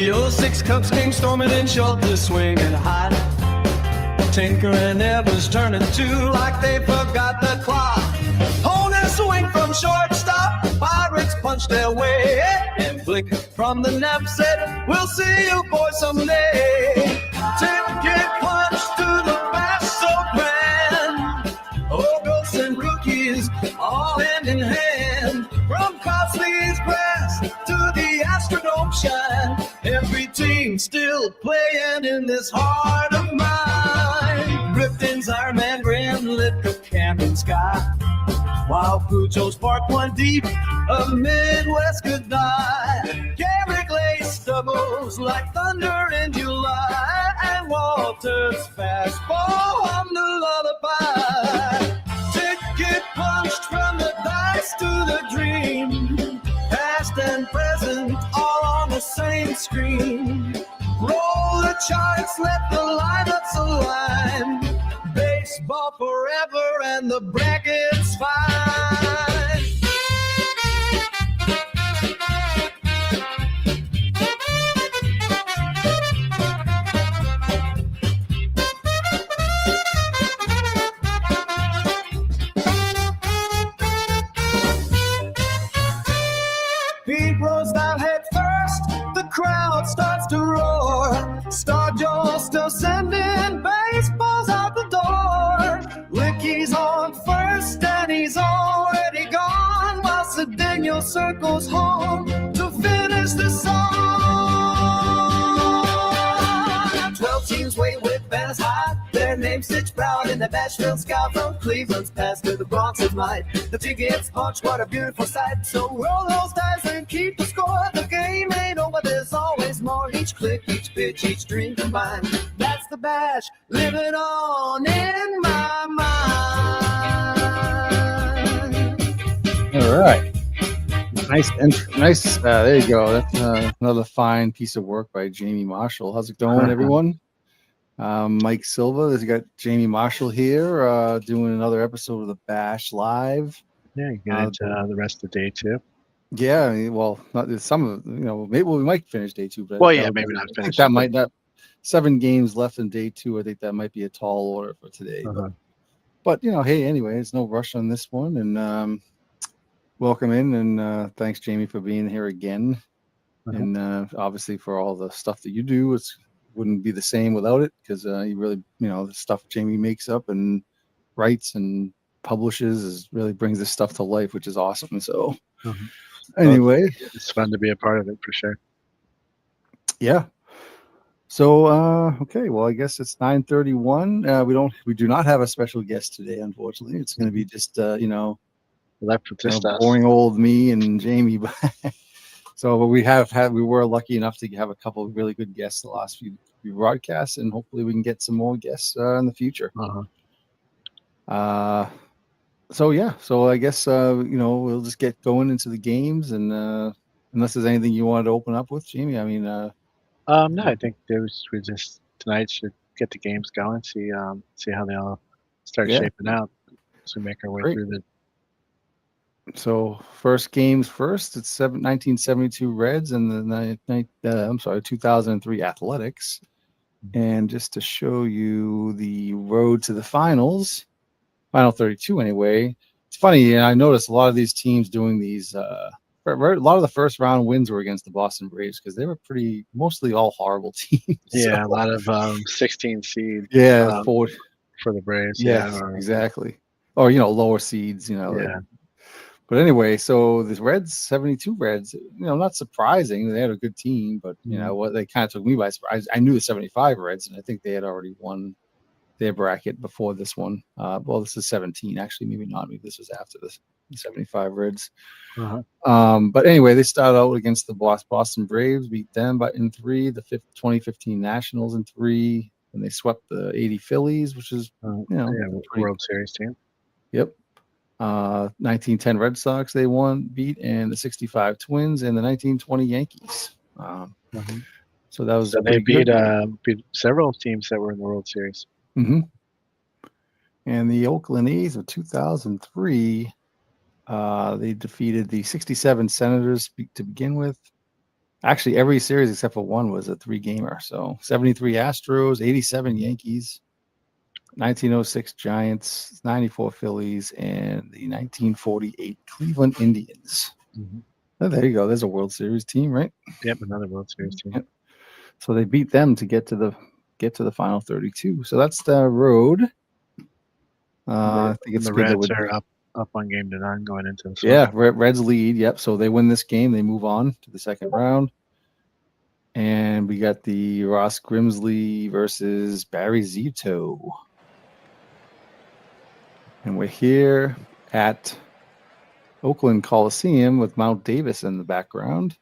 The 06 Cubs came storming in short to swing and hide. Tinker and Evers turning two like they forgot the clock. Hold and swing from shortstop. Pirates punched their way. And Flick from the left said, we'll see you boys someday. Ticket punch to the bass so grand. Ogles and rookies all hand in hand. From Cosley's grass to the Astrodome shine. Every team still playing in this heart of mine. Grifton's Iron Man Grand lit the canyon sky, while Pujols sparked one deep, a Midwest goodbye. Garrick laced doubles like thunder in July, and Walter's fastball hummed a lullaby. Ticket punched from the dice to the dream, past and present all on the same screen. Roll the charts, let the lineups align. Baseball forever and the bracket's fine. Pete Rose out head first, the crowd starts to roar. Star Joe still sending baseballs out the door. Licky's on first and he's already gone, while Cedeno circles home to finish the song. 12 teams wait with banners high, their names stitched proud in the Bashville sky. From Cleveland's past to the Bronx's might, the tickets punch, what a beautiful sight. So roll those dice and keep the score. The game ain't over, there's always more. Each click, each pitch, each dream combined. That's the Bash, living on in my mind. All right. Nice. There you go. That's another fine piece of work by Jamie Marshall. How's it going, everyone? Mike Silva. There's got Jamie Marshall here doing another episode of the Bash Live. Yeah, you get into the rest of day two. Yeah, I mean, well, not some of maybe we might finish day two, but Maybe not finish. That might not. 7 games left in day two. I think that might be a tall order for today. But hey, anyway, there's no rush on this one, and welcome in, and thanks, Jamie, for being here again, and obviously for all the stuff that you do. It wouldn't be the same without it, because you really, the stuff Jamie makes up and writes and publishes really brings this stuff to life, which is awesome. So anyway, it's fun to be a part of it for sure. Yeah. So okay, well, I guess it's 9:31. We do not have a special guest today, unfortunately. It's going to be just left with this stuff. Boring old me and Jamie. So, but we were lucky enough to have a couple of really good guests the last few broadcasts, and hopefully we can get some more guests in the future. So I guess we'll just get going into the games, and unless there's anything you wanted to open up with, Jamie. I mean, no, I think we just tonight should get the games going, see how they all start shaping out as we make our way through the. So first games first. It's 1972 Reds and the 2003 Athletics. And just to show you the road to the finals, final 32 anyway. It's funny, I noticed a lot of these teams doing these. A lot of the first round wins were against the Boston Braves because they were mostly all horrible teams. Yeah, a lot of 16 seed. Yeah, for the Braves. Yeah, exactly. Or lower seeds. Yeah. But anyway, so the Reds, 72 Reds, not surprising. They had a good team, but what they kind of took me by surprise. I knew the 75 Reds, and I think they had already won their bracket before this one. Well, this is 17, actually, maybe not. Maybe this was after the 75 Reds. But anyway, they started out against the Boston Braves, beat them in 3, the 2015 Nationals in 3, and they swept the 80 Phillies, which is World Series team. Yep. 1910 Red Sox beat, and the 65 Twins and the 1920 Yankees. So that was they beat several teams that were in the World Series. And the Oakland A's of 2003, they defeated the 67 Senators to begin with, Actually, every series except for one was a 3-gamer. So 73 Astros, 87 Yankees, 1906 Giants, 94 Phillies, and the 1948 Cleveland Indians. Mm-hmm. Oh, there you go. There's a World Series team, right? Yep, another World Series team. Yep. So they beat them to get to the final 32. So that's the road. I think it's the good Reds are up on game to 9 going into this. Yeah, Reds lead. Yep. So they win this game. They move on to the second round. And we got the Ross Grimsley versus Barry Zito. And we're here at Oakland Coliseum with Mount Davis in the background.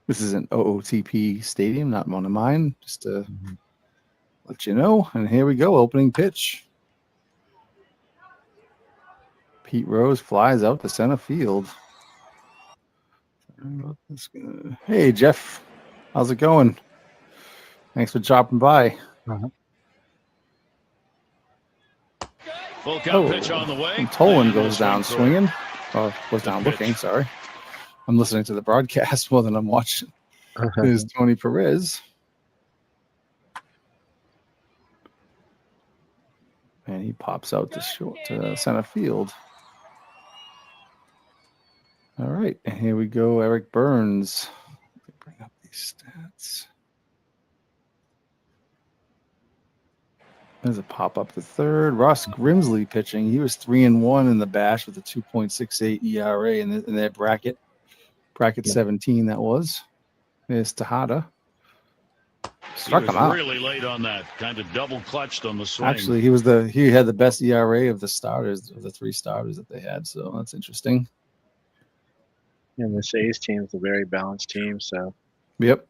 This is an OOTP stadium, not one of mine, just to let you know. And here we go, opening pitch. Pete Rose flies out to center field. Hey, Jeff. How's it going? Thanks for dropping by. Full count pitch on the way. And Tolan goes down swinging. Oh, goes down looking, sorry. I'm listening to the broadcast more than I'm watching. There's Tony Perez. And he pops out to center field. All right, and here we go, Eric Burns. Let me bring up these stats. There's a pop up to third. Ross Grimsley pitching. He was 3-1 in the bash with a 2.68 ERA in that bracket. Bracket 17, that was. There's Tejada. Struck him out. Really late on that. Kind of double clutched on the swing. Actually, he had the best ERA of the starters, of the 3 starters that they had. So that's interesting. And this A's team is a very balanced team. So. Yep.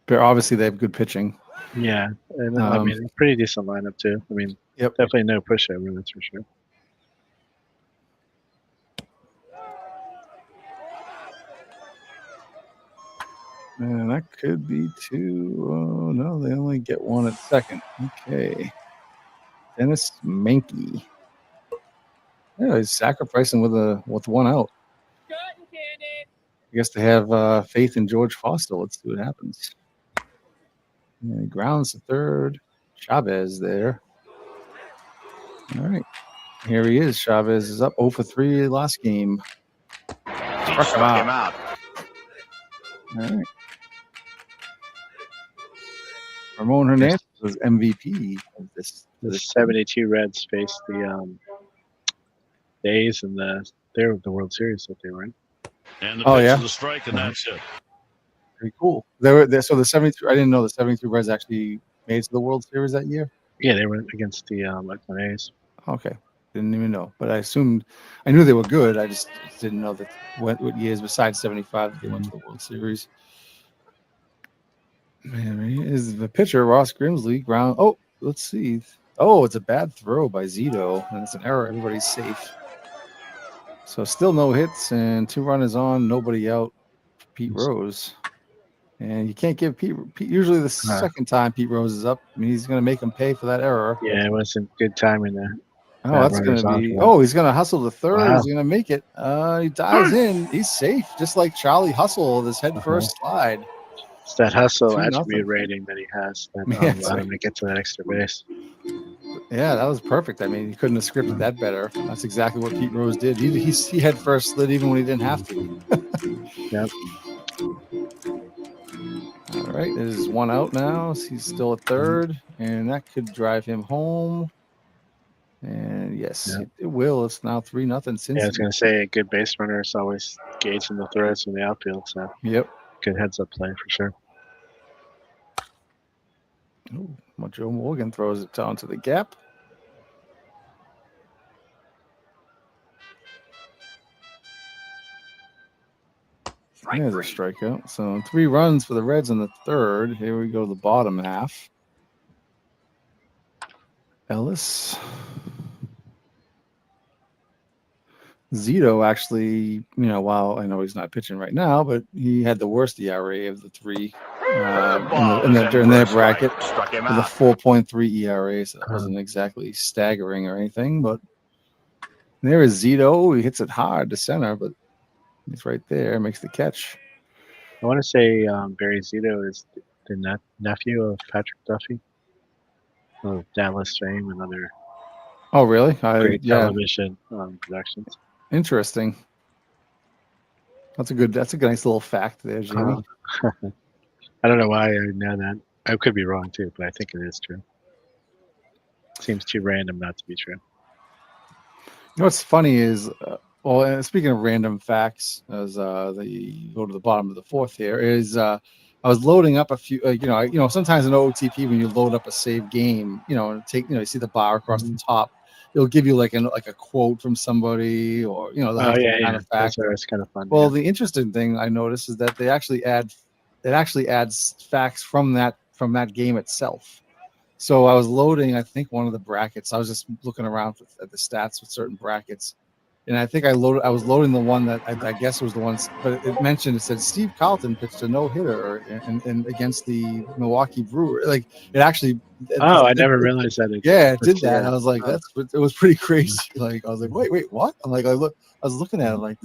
But obviously, they have good pitching. Yeah, and I mean, pretty decent lineup too. I mean, definitely no pushover, that's for sure. And that could be 2. Oh, no, they only get 1 at second. Okay. Dennis Menke. Yeah, he's sacrificing with 1 out. I guess they have faith in George Foster. Let's see what happens. And he grounds to third. Chavez there. All right. Here he is. Chavez is up 0 for 3 last game. Struck him out. All right. Ramon Hernandez was MVP of this. The 72 Reds faced the A's in the World Series that they were in. And the pitch is a strike, and that's it. Pretty cool. So the 73. I didn't know the 73 Reds actually made it to the World Series that year. Yeah, they were against the Oakland A's. Okay, didn't even know, but I knew they were good. I just didn't know that what years besides 75 they went to the World Series. Man, he is the pitcher, Ross Grimsley. Ground. Oh, let's see. Oh, it's a bad throw by Zito, and it's an error. Everybody's safe. So still no hits and 2 runners on, nobody out. Pete Rose. And you can't give Pete usually the second time Pete Rose is up. I mean, he's going to make him pay for that error. Yeah, it wasn't good timing there. Oh, that's going to be. Oh, he's going to hustle to third. Wow. He's going to make it. He dives in. He's safe, just like Charlie Hustle, this head first slide. It's that hustle attribute rating that he has that allowed him to get to that extra base. Yeah, that was perfect. I mean, he couldn't have scripted that better. That's exactly what Pete Rose did. He head first slid even when he didn't have to. Yep. All right, there's 1 out now. He's still at third, and that could drive him home. And yes, it will. It's now 3-0 since. Yeah, I was going to say a good base runner is always gauging the throws from the outfield. So good heads up play for sure. Oh, well, Joe Morgan throws it down to the gap. There's a strikeout. So 3 runs for the Reds in the third. Here we go, the bottom half. Ellis. Zito actually, while I know he's not pitching right now, but he had the worst ERA of the 3 during their bracket with a 4.3 ERA. So that wasn't exactly staggering or anything, but there is Zito. He hits it hard to center, but he's right there. Makes the catch. I want to say Barry Zito is the nephew of Patrick Duffy of Dallas fame and other Oh, really? great Yeah. television productions. Interesting. That's a nice little fact there, Jamie. I don't know why I know that. I could be wrong too, but I think it is true. Seems too random not to be true. You know what's funny is, and speaking of random facts, as they go to the bottom of the fourth here, is I was loading up a few. Sometimes in OTP when you load up a save game, and you see the bar across the top, it'll give you like a quote from somebody, or they'll have kind of fact. That's kind of fun. Well, the interesting thing I noticed is that they actually adds facts from that game itself. So I was loading, I think, one of the brackets. I was just looking around at the stats with certain brackets, and I think I was loading the one that I guess was the one, but it said Steve Carlton pitched a no-hitter and against the Milwaukee Brewers. Like it actually. I never realized that. It did that. I was like, it was pretty crazy. Like I was like, wait, what? I'm like, I was looking at it like,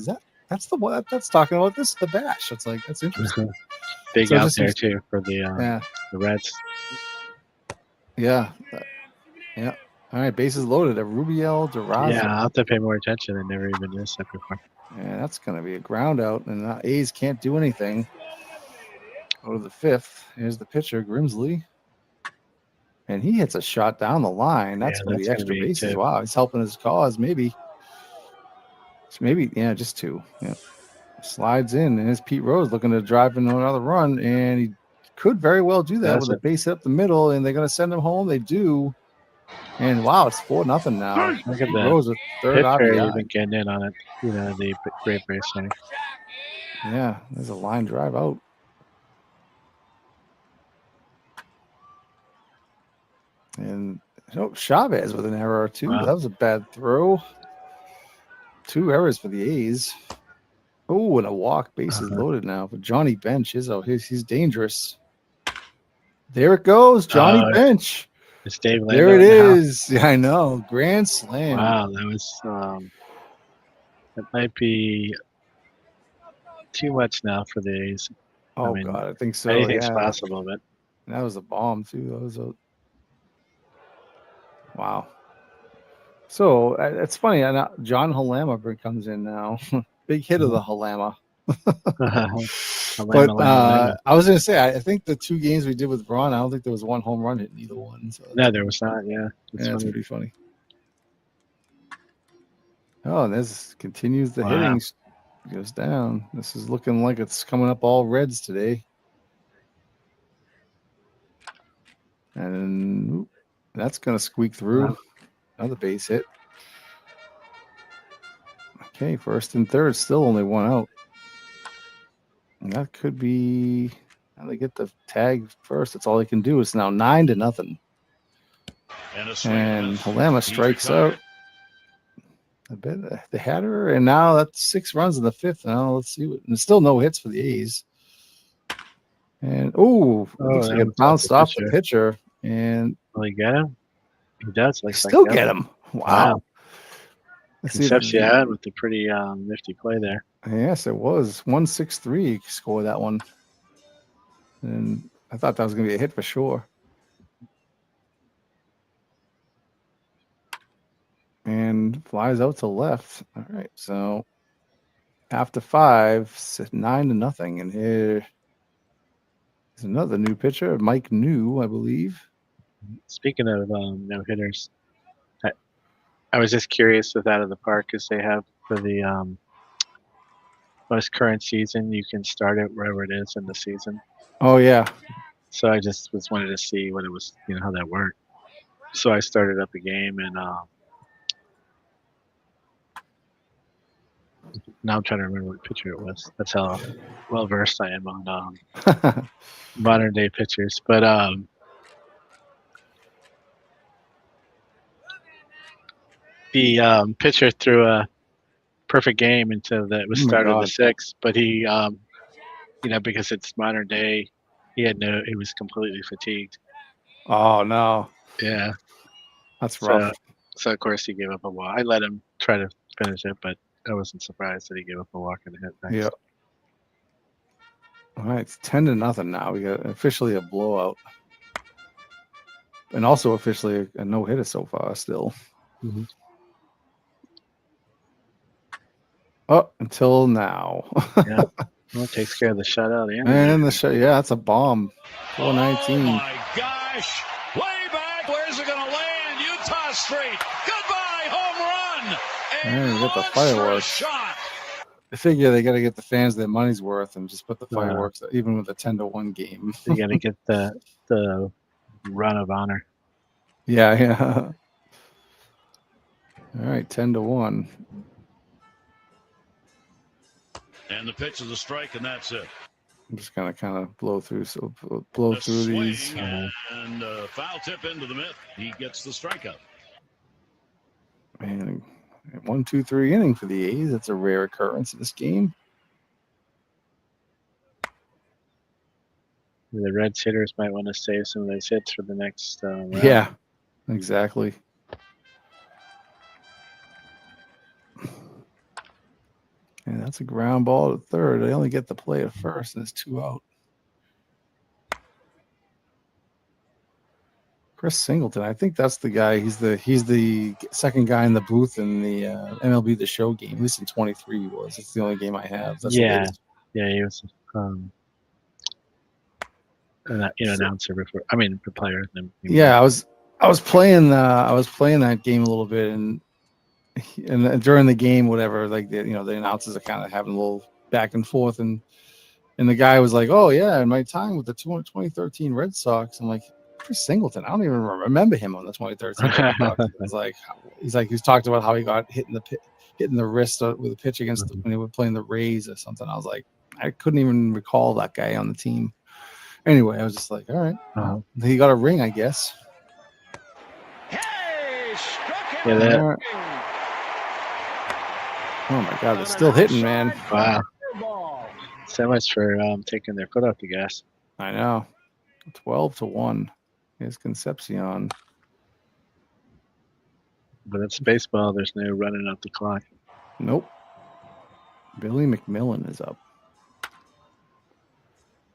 that's the one that's talking about the bash. It's like that's interesting. Big so out there too for the Reds. Yeah. All right, bases loaded. A Rubiel Durazo. Yeah, I'll have to pay more attention. I never even noticed that before. Yeah, that's going to be a ground out, and the A's can't do anything. Go to the fifth. Here's the pitcher, Grimsley. And he hits a shot down the line. That's going to be extra bases. Wow, he's helping his cause. Maybe, just two. Yeah. Slides in, and here's Pete Rose looking to drive into another run, and he could very well do that with a base up the middle, and they're going to send him home. They do. And wow, it's 4-0 now. Look at that. Rose a third RBI. Even getting in on it, the great base center. Yeah, there's a line drive out. And Chavez with an error too. Wow. That was a bad throw. 2 errors for the A's. Oh, and a walk. Bases loaded now. But Johnny Bench he's dangerous. There it goes, Johnny Bench. It's Dave Lando. There it is. Yeah, I know. Grand slam. Wow, that was that might be too much now for the A's. Oh God, I think so. Anything's possible, but that was a bomb too. That was wow. So it's funny. John Halama comes in now. Big hit of the Halama. But I was going to say, I think the 2 games we did with Braun, I don't think there was one home run hit in either one. So no, there was not. Yeah, that's pretty funny. Oh, and this continues the hitting. Goes down. This is looking like it's coming up all Reds today. And that's going to squeak through. Another base hit. Okay, first and third, still only 1 out. And that could be how they get the tag first. That's all they can do. It's now 9-0. And Halama strikes out. I bet the header, and now that's 6 runs in the 5th. Now let's see and still no hits for the A's. And it looks like it bounced off the pitcher. And will he get him? He does. Still get him. Wow. Concepcion with the pretty nifty play there. Yes, it was 163. Score that one, and I thought that was going to be a hit for sure. And flies out to left. All right, so after 5, 9-0, and here is another new pitcher, Mike New, I believe. Speaking of no hitters, I was just curious with Out of the Park because they have for the most current season, you can start it wherever it is in the season. Oh yeah. So I just wanted to see what it was, how that worked. So I started up a game, and now I'm trying to remember what pitcher it was. That's how well versed I am on modern day pitchers. But the pitcher threw a perfect game until that was started the 6th, but he because it's modern day, he was completely fatigued. Oh no. Yeah, that's rough. So of course he gave up a walk. I let him try to finish it, but I wasn't surprised that he gave up a walk and a hit next. Yeah. All right, it's 10-0 now. We got officially a blowout, and also officially a no-hitter so far. Still, Mhm. until now. Yeah. Well, it takes care of the shutout. Yeah. And yeah, that's a bomb. 419. Oh my gosh! Way back. Where's it going to land? Utah Street. Goodbye, home run. And we got the monstrous fireworks. shot. I figure they got to get the fans their money's worth and just put the fireworks, even with a 10-1 game. You got to get the run of honor. Yeah. All right, 10-1. And the pitch is a strike, and that's it. I'm just gonna kind of blow through these. Swing and foul tip into the mitt. He gets the strikeout. And 1, 2, 3 inning for the A's. That's a rare occurrence in this game. The Reds hitters might want to save some of those hits for the next round. Yeah, exactly. And that's a ground ball to third. They only get the play at first, and it's 2 out. Chris Singleton, I think that's the guy. He's the second guy in the booth in the MLB The Show game. At least in 23 he was. It's the only game I have. That's He was an announcer before. I mean, the player. Yeah, I was playing that game a little bit, and during the game, whatever, like the announcers are kind of having a little back and forth, and the guy was like, "Oh yeah, in my time with the 2013 Red Sox," I'm like, Chris Singleton, I don't even remember him on the 2013 Red Sox. He's talked about how he got hit in the wrist with a pitch against when he was playing the Rays or something. I was like, I couldn't even recall that guy on the team. Anyway, I was just like, all right, he got a ring, I guess. Hey, struck Yeah, out. that. All right. Oh my God, they're still hitting, man. Wow. So much for taking their foot off the gas. I know. 12-1. Here's Concepcion. But it's baseball. There's no running out the clock. Nope. Billy McMillan is up.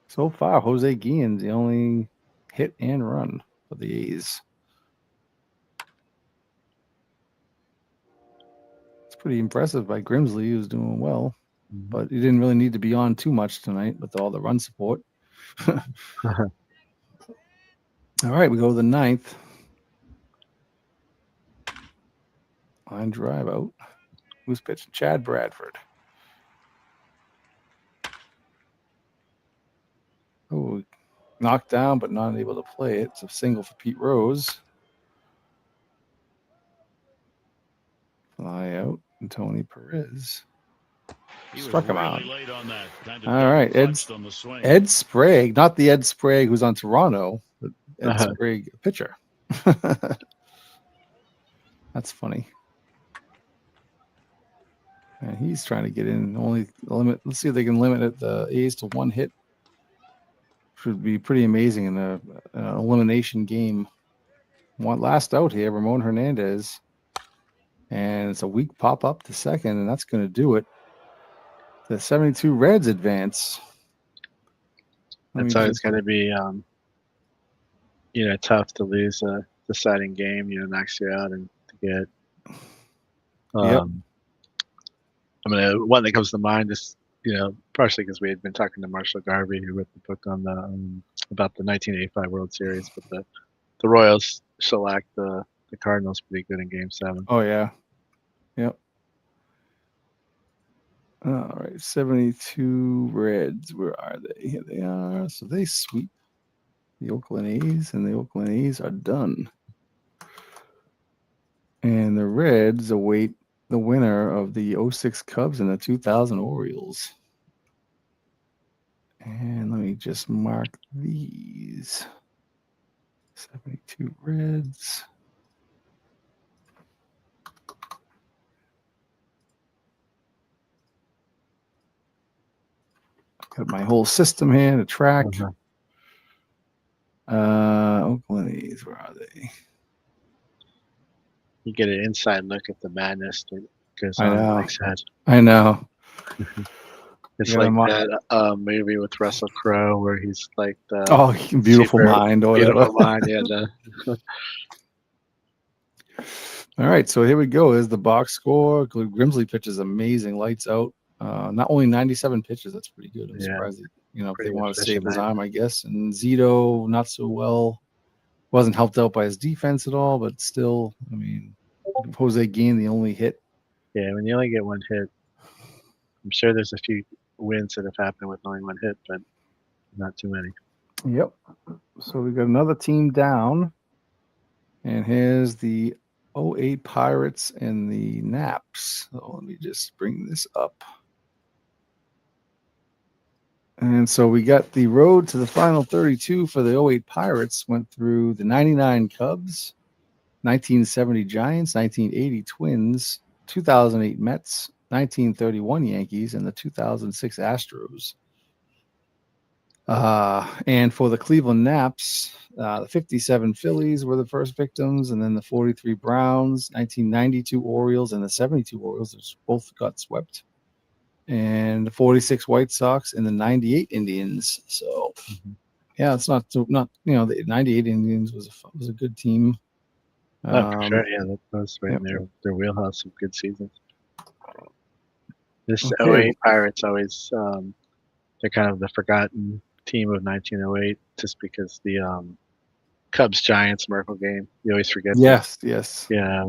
So far, Jose Guillen's the only hit and run for the A's. It's pretty impressive by Grimsley, who's doing well. But he didn't really need to be on too much tonight with all the run support. All right, we go to the 9th. Line drive out. Who's pitching? Chad Bradford. Oh, knocked down, but not able to play it. It's a single for Pete Rose. Fly out, and Tony Perez. Struck him out. All right, Ed Sprague, not the Ed Sprague who's on Toronto, but Ed Sprague, pitcher. That's funny. And he's trying to get in. Only limit. Let's see if they can limit the A's to 1 hit. Should be pretty amazing in an elimination game. One last out here, Ramon Hernandez, and it's a weak pop up to second, and that's going to do it. The 72 Reds advance. That's always going to be, tough to lose a deciding game. Knocks you out, and to get. I mean, one that comes to mind is, partially because we had been talking to Marshall Garvey, who wrote the book on about the 1985 World Series, but the Royals shellacked the Cardinals pretty good in Game 7. Oh yeah, yep. All right, 72 Reds. Where are they? Here they are. So they sweep the Oakland A's, and the Oakland A's are done. And the Reds await the winner of the 06 Cubs and the 2000 Orioles. And let me just mark these. 72 Reds. Got my whole system here to track. Oakland A's, where are they? You get an inside look at the madness that goes I on in know. Mike's head. I know. It's Yeah, like my- that movie with Russell Crowe where he's like the Oh, Beautiful super Mind or whatever. beautiful mind. Yeah, All right, so here we go. Is the box score. Grimsley pitches amazing, lights out. Not only 97 pitches, that's pretty good. I'm Yeah, surprised that, if pretty they want to save efficient his night. arm, I guess. And Zito, not so well. Wasn't helped out by his defense at all, but still, I mean, Jose Guillen, the only hit. Yeah, when you only get one hit, I'm sure there's a few wins that have happened with only one hit, but not too many. Yep. So we got another team down. And here's the 08 Pirates and the Naps. So let me just bring this up. And so we got the road to the final 32 for the 08 Pirates. Went through the 99 Cubs, 1970 Giants, 1980 Twins, 2008 Mets, 1931 Yankees, and the 2006 Astros. And for the Cleveland Naps, the 57 Phillies were the first victims, and then the 43 Browns, 1992 Orioles, and the 72 Orioles, which both got swept, and the 46 White Sox and the 98 Indians. So, yeah, it's not the 98 Indians was a good team. Oh, for sure. Yeah, that was right yep. in their wheelhouse of good seasons. This Okay. 08 Pirates always, they're kind of the forgotten team of 1908 just because the Cubs Giants Merkle game. You always forget. Yes. Yeah.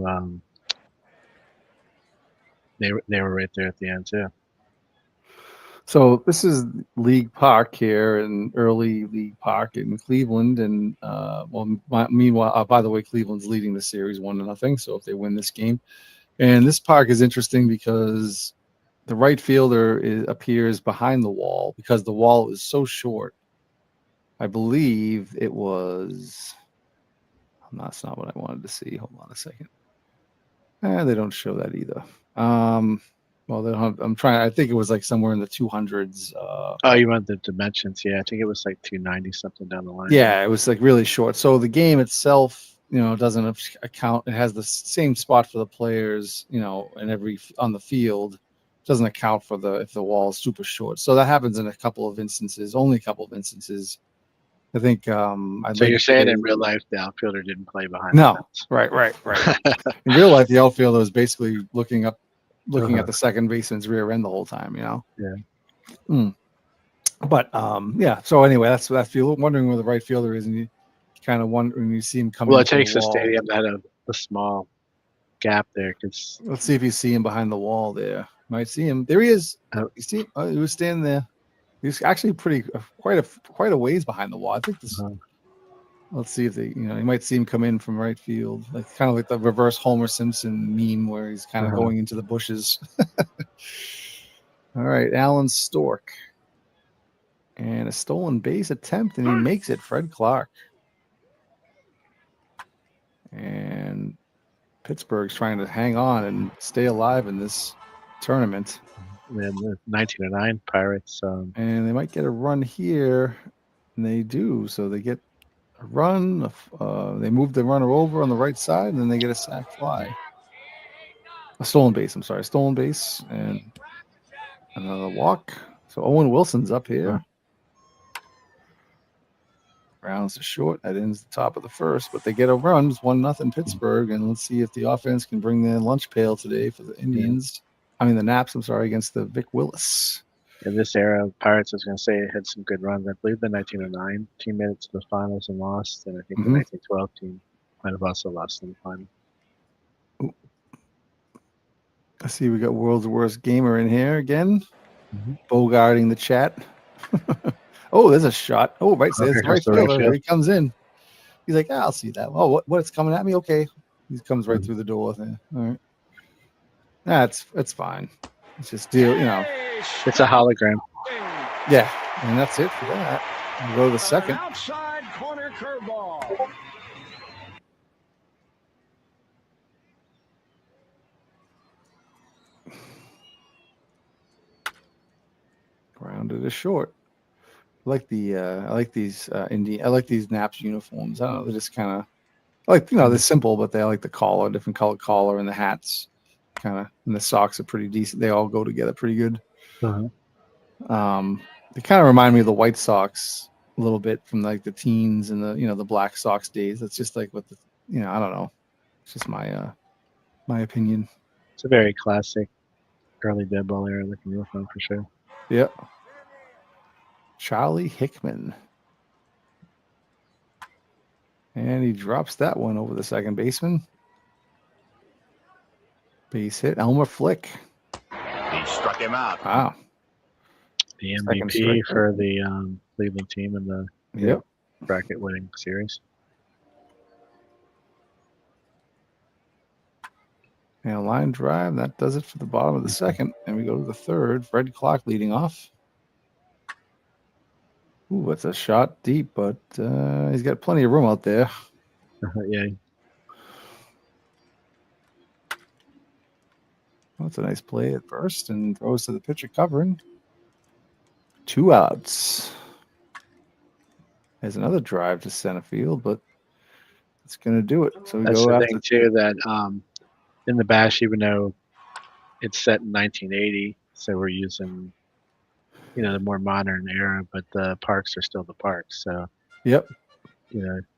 They were right there at the end too. So this is League Park here, in early League Park in Cleveland, and meanwhile, by the way, Cleveland's leading the series 1-0. So if they win this game, and this park is interesting because the right fielder appears behind the wall because the wall is so short. I believe it was. That's not what I wanted to see. Hold on a second. They don't show that either. Well, they don't have, I'm trying. I think it was like somewhere in the 200s. Oh, you want the dimensions? Yeah, I think it was like 290 something down the line. Yeah, it was like really short. So the game itself, doesn't account. It has the same spot for the players, and on the field. Doesn't account for if the wall is super short. So that happens in a couple of instances. Only a couple of instances. I think. So you're saying in real life the outfielder didn't play behind? No, the fence. right. In real life, the outfielder was basically looking at the second baseman's rear end the whole time. Yeah. But yeah. So anyway, that's what I feel. Wondering where the right fielder is, and you kind of wonder when you see him coming. Well, it takes a stadium that had a small gap there. Cause let's see if you see him behind the wall there. Might see him. There he is. You see? He was standing there. He's actually quite a ways behind the wall. I think this. Let's see if you might see him come in from right field, kind of like the reverse Homer Simpson meme where he's kind of going into the bushes. All right, Alan Stork, and a stolen base attempt, and he makes it. Fred Clark, and Pittsburgh's trying to hang on and stay alive in this tournament. And the 1909 Pirates. And they might get a run here, and they do. So they get a run. They move the runner over on the right side, and then they get a sac fly. A stolen base. I'm sorry, stolen base, and another walk. So Owen Wilson's up here. Rounds to short. That ends the top of the first, but they get a run. It's 1-0 Pittsburgh, and let's see if the offense can bring their lunch pail today for the Indians. The Naps, I'm sorry, against the Vic Willis. In this era, Pirates, I was going to say, had some good runs. I believe the 1909 team made it to the finals and lost, and I think the 1912 team might have also lost in the final. I see we got World's Worst Gamer in here again. Bogarting the chat. Oh, there's a shot. Oh, right. There's right fielder. There he comes in. He's like, I'll see that. Oh, what's coming at me? Okay. He comes right through the door there. All right. That's fine. It's just It's a hologram. Yeah, and that's it for that. We'll go to the second. Outside corner curveball. Grounded to short. I like these I like these Naps uniforms. I don't know, they're just kind of they're simple, but they like the collar, different color collar, and the hats. kind of, and the Sox are pretty decent. They all go together pretty good. Uh-huh. They kind of remind me of the White Sox a little bit from like the teens and the Black Sox days. It's just like what the I don't know. It's just my opinion. It's a very classic early dead ball era looking uniform for sure. Yep. Charlie Hickman. And he drops that one over the second baseman. Base hit. Elmer Flick. He struck him out. Wow. The Second MVP strikeout. for the Cleveland team in the Yep. bracket winning series. And a line drive. That does it for the bottom of the second. And we go to the third. Fred Clark leading off. Ooh, that's a shot deep, but he's got plenty of room out there. Yeah, That's a nice play at first and throws to the pitcher covering. 2 outs. There's another drive to center field, but it's going to do it. So we that's go the after. thing too, that in the bash, even though it's set in 1980, so we're using the more modern era, but the parks are still the parks. So Yep.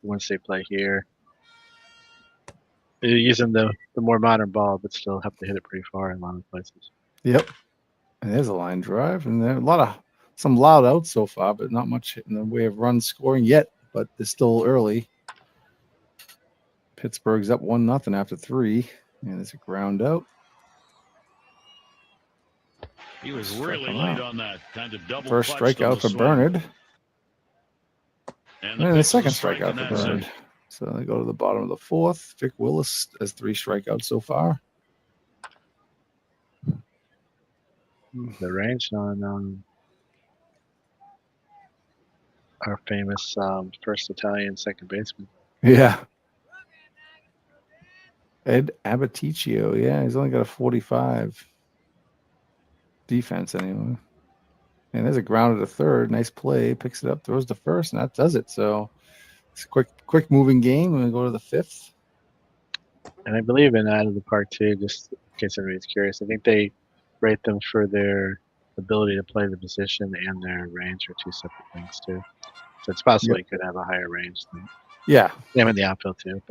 once they play here, they're using the more modern ball, but still have to hit it pretty far in a lot of places. Yep. And there's a line drive, and there are some loud outs so far, but not much in the way of runs scoring yet. But it's still early. Pittsburgh's up 1-0 after 3, and it's a ground out. He was Struck really him late out. on that kind of double. First clutch to strikeout the for swing. Bernard, And and the pitch second was a strike strikeout in for that Bernard. second. So they go to the bottom of the fourth. Vic Willis has 3 strikeouts so far. The range on our famous first Italian second baseman. Yeah. Ed Abaticchio. Yeah, he's only got a 45 defense anyway. And there's a ground at a third. Nice play. Picks it up, throws to first, and that does it. So it's a quick moving game. And we go to the 5th. And I believe in Out of the Park too, just in case anybody's curious. I think they rate them for their ability to play the position and their range are 2 separate things too. So it's possible he could have a higher range than Yeah. him in the outfield too,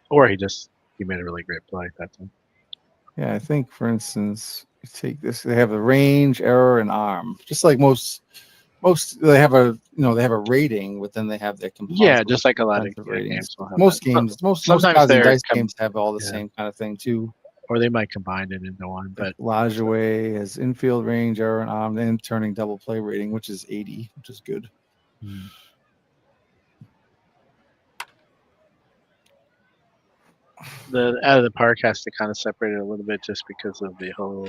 or he made a really great play that time. Yeah, I think, for instance, you take this, they have the range, error, and arm. Just like most they have a rating, but then they have their composite. Yeah, just like a lot of defensive ratings. games will have Most that. games, most Sometimes cards and they're dice games have all the yeah. same kind of thing too. Or they might combine it into one, but Lajoie has infield range, error, and arm, then turning double play rating, which is 80, which is good. the Out of the Park has to kind of separate it a little bit just because of the whole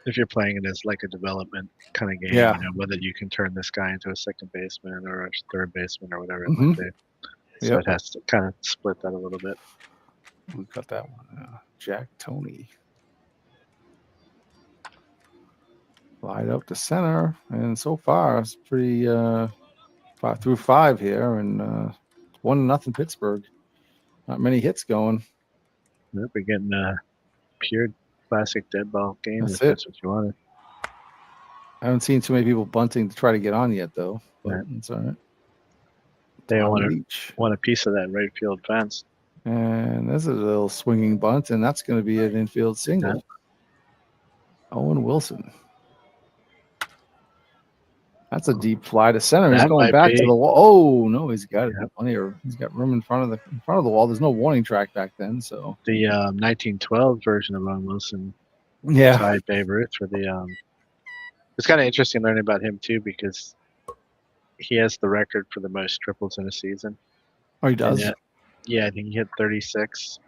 if you're playing it as like a development kind of game, Yeah. whether you can turn this guy into a second baseman or a third baseman or whatever it might be. So Yep. it has to kind of split that a little bit. We got that one. Jack Tony. Slide up to center, and so far it's pretty 5 through 5 here, and 1-0 Pittsburgh. Not many hits going. Yep, we're getting a pure classic dead ball game. That's If it. that's what you wanted. I haven't seen too many people bunting to try to get on yet, though. But Right. it's all right. They Tom want Leach. a piece of that right field fence. And there's a little swinging bunt, and that's going to be an infield single. Owen Wilson. That's a deep fly to center. He's That going might back be. to the wall. Oh no, he's got it. Yeah. He's got room in front of the wall. There's no warning track back then, so The 1912 version of Owen Wilson yeah. tied Babe Ruth for the. It's kind of interesting learning about him too because he has the record for the most triples in a season. Oh, he does. Yeah, I think he hit 36.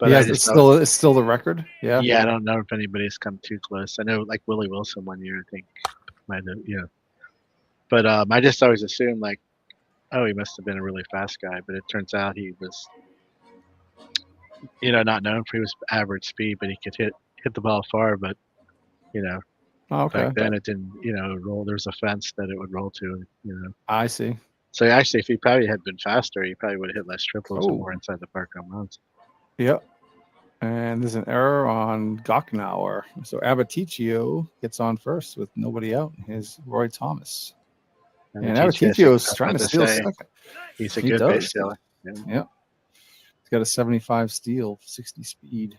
But Yeah, I it's just still the record. Yeah. yeah, I don't know if anybody's come too close. I know like Willie Wilson one year, I think might have, But I just always assumed like, oh, he must have been a really fast guy. But it turns out he was, not known for his average speed, but he could hit the ball far. But Oh, okay. back then it didn't, roll. There was a fence that it would roll to. I see. So actually, if he probably had been faster, he probably would have hit less triples and Oh. more inside the park home runs. Yep. And there's an error on Gockenauer. So Abaticchio gets on first with nobody out. Here's Roy Thomas. And Abaticchio's trying to steal second. He's a He good does. base stealer. Yeah. He's got a 75 steal, 60 speed.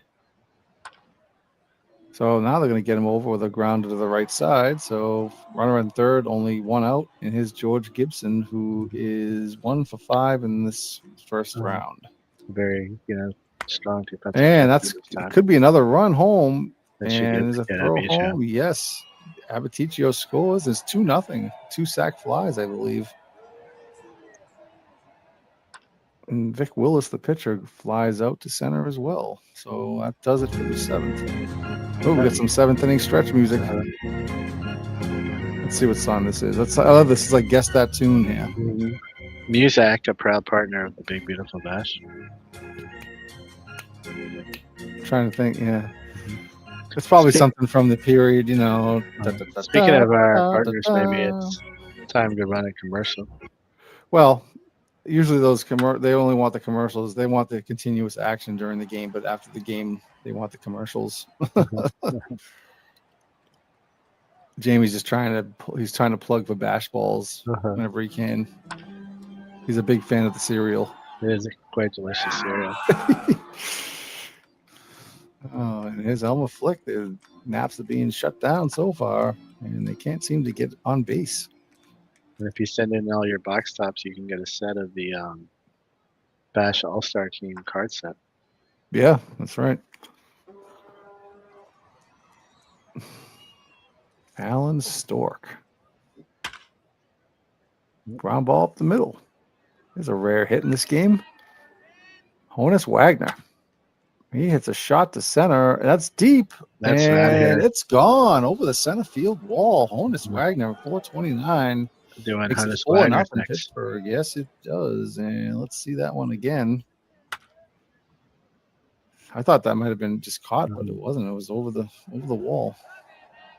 So now they're going to get him over with a grounder to the right side. So runner in third, only one out. And here's George Gibson, who is 1 for 5 in this first round. Very, strong defensive. And it could be another run home. That And there's a throw home. Yes. Abaticchio scores. It's 2-0. 2 sack flies, I believe. And Vic Willis, the pitcher, flies out to center as well. So that does it for the 7th. Oh, we got some 7th inning stretch music. Let's see what song this is. This is like Guess That Tune here. Mm-hmm. Muzak, a proud partner of the Big Beautiful Bash. Trying to think, yeah. It's probably something from the period, Speaking of our partners, maybe it's time to run a commercial. Well, usually those they only want the commercials. They want the continuous action during the game, but after the game, they want the commercials. Jamie's just trying to plug for bash balls whenever he can. He's a big fan of the cereal. It is a quite delicious cereal. Oh, and here's Elmer Flick. The Naps are being shut down so far, and they can't seem to get on base. And if you send in all your box tops, you can get a set of the Bash All-Star Team card set. Yeah, that's right. Alan Stork. Ground ball up the middle. There's a rare hit in this game. Honus Wagner. He hits a shot to center. That's deep. And it's gone over the center field wall. Honus Wagner, 429. Doing Makes Honus it 4-0 Wagner next. Pittsburgh. Yes, it does. And let's see that one again. I thought that might have been just caught, but it wasn't. It was over the wall.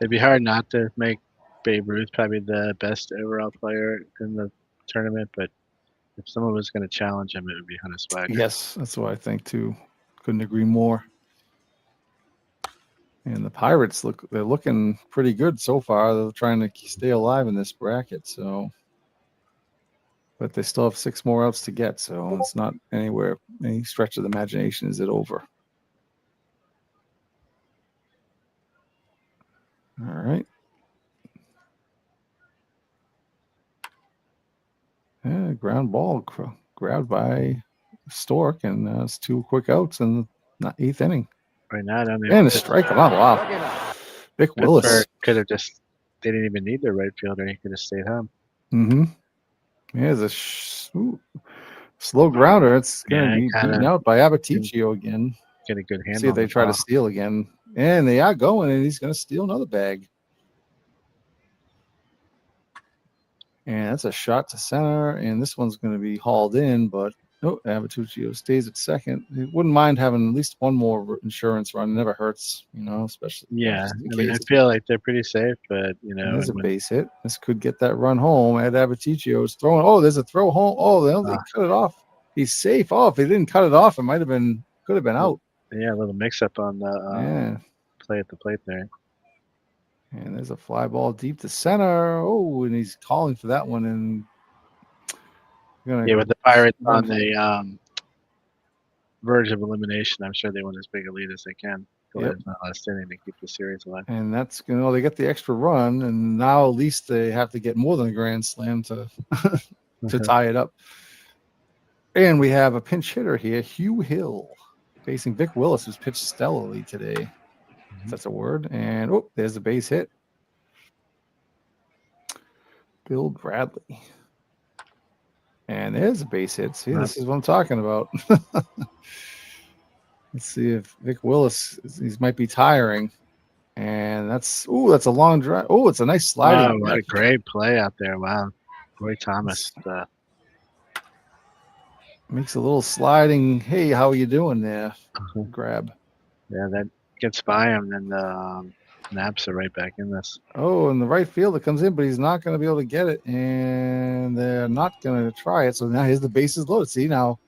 It'd be hard not to make Babe Ruth probably the best overall player in the tournament, but if someone was going to challenge him, it would be Honus Wagner. Yes, that's what I think too. Couldn't agree more. And the Pirates they're looking pretty good so far. They're trying to stay alive in this bracket, but they still have 6 more outs to get, so it's not any stretch of the imagination is it over. All right. Yeah, ground ball grabbed by Stork, and it's 2 quick outs in the 8th inning. Right now, I don't And a strike. Oh, wow. Vic Willis. Could have they didn't even need their right fielder. He could have stayed home. Mm-hmm. Yeah, there's a slow grounder. It's going to be beaten out by Abaticchio again. Get a good handle. See if they try to steal again. And they are going, and he's going to steal another bag. And that's a shot to center, and this one's going to be hauled in, but Abaticchio stays at second. He wouldn't mind having at least one more insurance run. It never hurts, especially. Yeah, I feel like they're pretty safe, but there's a base hit. This could get that run home. Ed Abaticchio is throwing. Oh, there's a throw home. Oh, they cut it off. He's safe. Oh, if they didn't cut it off, it could have been out. Yeah, a little mix-up on the play at the plate there. And there's a fly ball deep to center. Oh, and he's calling for that one. And with the Pirates on the verge of elimination, I'm sure they want as big a lead as they can. Last inning to keep the series alive. And that's they get the extra run, and now at least they have to get more than a grand slam to tie it up. And we have a pinch hitter here, Hugh Hill, facing Vic Willis, who's pitched stellarly today. If that's a word. And there's a base hit. Bill Bradley. And there's a base hit. See, this is what I'm talking about. Let's see if Vic Willis, he might be tiring. And that's a long drive. Oh, it's a nice sliding. Wow, what a great play out there. Wow. Roy Thomas. Makes a little sliding, hey, how are you doing there? Grab. Yeah, that gets by him, and Naps are right back in this. Oh, and the right fielder comes in, but he's not going to be able to get it, and they're not going to try it. So now here's the bases loaded. See, now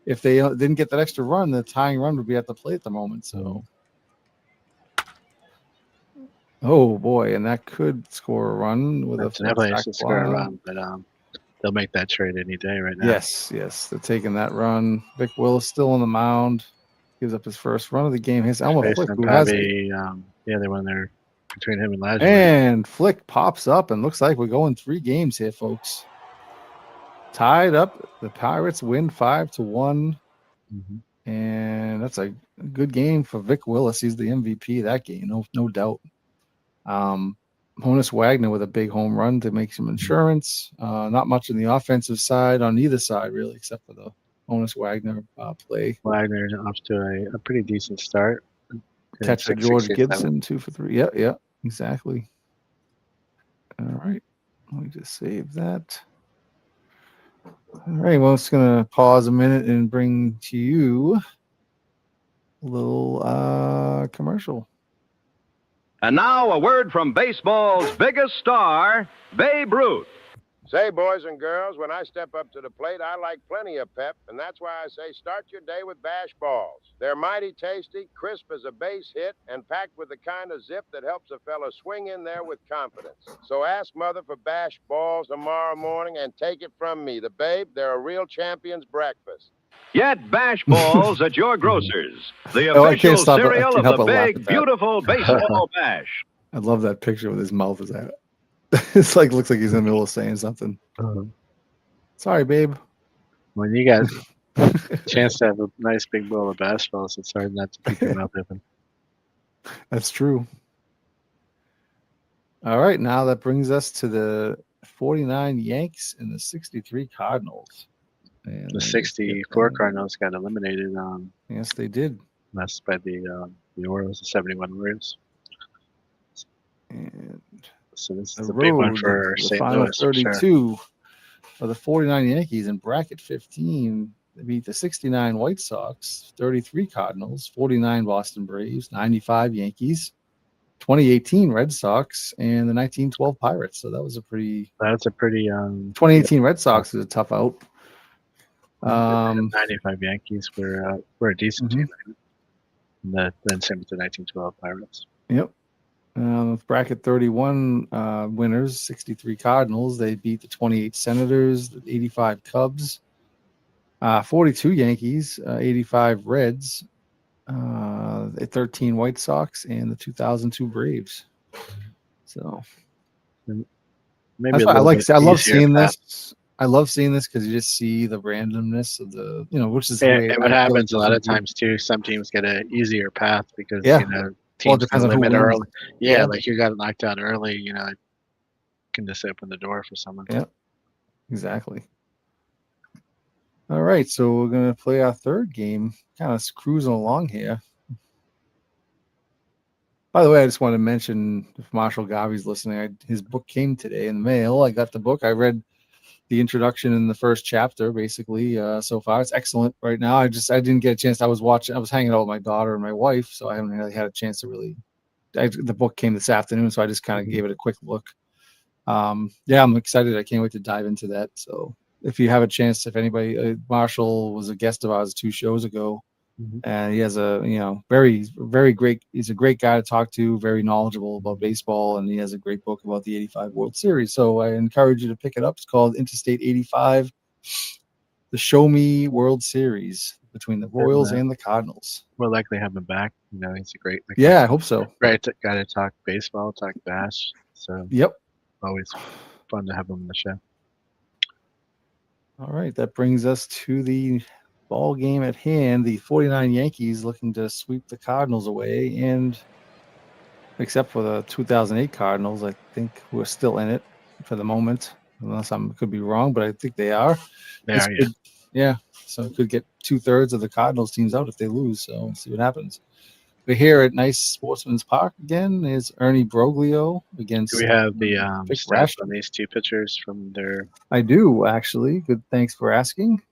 if they didn't get that extra run, the tying run would be at the plate at the moment. So, oh boy, and that could score a run with That's a definitely sac a square fly. run, but they'll make that trade any day right now. Yes, they're taking that run. Vic Willis still on the mound, gives up his first run of the game. His Elmer Flick, who has it. Yeah, they won there between him and Ladger. And Flick pops up and looks like we're going 3 games here, folks. Tied up. The Pirates win 5-1. Mm-hmm. And that's a good game for Vic Willis. He's the MVP of that game, no doubt. Honus Wagner with a big home run to make some insurance. Not much on the offensive side on either side, really, except for the Honus Wagner play. Wagner's off to a pretty decent start. Catcher George Gibson, 2 for 3. Yeah, exactly. All right. Let me just save that. All right. Well, it's going to pause a minute and bring to you a little commercial. And now a word from baseball's biggest star, Babe Ruth. Say, boys and girls, when I step up to the plate, I like plenty of pep, and that's why I say start your day with Bash Balls. They're mighty tasty, crisp as a base hit, and packed with the kind of zip that helps a fella swing in there with confidence. So ask Mother for Bash Balls tomorrow morning and take it from me, the Babe. They're a real champion's breakfast. Get Bash Balls at your grocers. The I can't official stop it. I cereal can't of help the but laugh big, at that. beautiful baseball bash. I love that picture with his mouth is at. It's like looks like he's in the middle of saying something. Sorry, babe. When you got a chance to have a nice big bowl of Bash Balls, it's hard not to keep your mouth open. That's true. All right, now that brings us to the 49 Yanks and the 63 Cardinals. And The 64 Cardinals got eliminated. Yes, they did. That's by the Orioles, the 71 Orioles. And So this the is a big one road, for the St. final Louis. For 32 sure. for the 49 Yankees in bracket 15. They beat the 69 White Sox, 33 Cardinals, 49 Boston Braves, 95 Yankees, 2018 Red Sox, and the 1912 Pirates. So that was a pretty. That's a pretty 2018 Red Sox is a tough out. 95 Yankees were a decent Mhm. team. And then same with the 1912 Pirates. Yep. Bracket 31 winners, 63 Cardinals. They beat the 28 Senators, the 85 Cubs, 42 Yankees, 85 Reds, the 13 White Sox, and the 2002 Braves. So Maybe that's a why I little like. bit I love easier seeing path. this. I love seeing this because you just see the randomness of the, which is the And, way and what I feel happens like a lot of people- times too, some teams get an easier path because Yeah. teams Well, it depends can on who limit wins. early. Yeah, Yeah. like you got knocked out early, it can just open the door for someone. Yeah. Exactly. All right, so we're gonna play our third game. Kind of cruising along here. By the way, I just want to mention if Marshall Garvey's listening, his book came today in the mail. I got the book. I read the introduction in the first chapter, basically. So far, it's excellent right now. I didn't get a chance. I was hanging out with my daughter and my wife, so I haven't really had a chance to really. The book came this afternoon, so I just kind of gave it a quick look. Yeah, I'm excited. I can't wait to dive into that. So if you have a chance, if anybody, Marshall was a guest of ours 2 shows ago, and he has a, very, very great, he's a great guy to talk to, very knowledgeable about baseball, and he has a great book about the 85 World Series. So I encourage you to pick it up. It's called Interstate 85, the Show Me World Series between the Royals and the Cardinals. We'll likely have him back. He's a great Yeah, I hope so. great guy to talk baseball, talk bash. So Yep. always fun to have him on the show. All right, that brings us to the ball game at hand. The 49 Yankees looking to sweep the Cardinals away, and except for the 2008 Cardinals, I think we're still in it for the moment, unless I could be wrong, but I think they are. They are, yeah. Yeah, so it could get 2/3 of the Cardinals teams out if they lose. So we'll see what happens. We're here at Nice Sportsman's Park again. Is Ernie Broglio against. Do we have the Vic stats Rash? on these 2 pitchers from their? I do, actually. Good. Thanks for asking.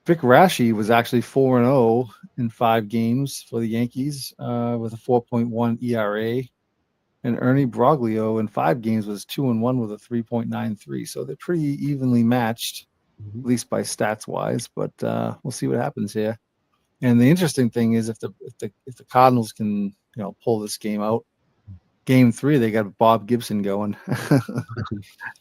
Vic Rashi was actually 4-0 in 5 games for the Yankees with a 4.1 ERA. And Ernie Broglio in 5 games was 2-1 with a 3.93. So they're pretty evenly matched. at least by stats wise. But we'll see what happens here. And the interesting thing is if the Cardinals can pull this game out, Game 3 they got Bob Gibson going.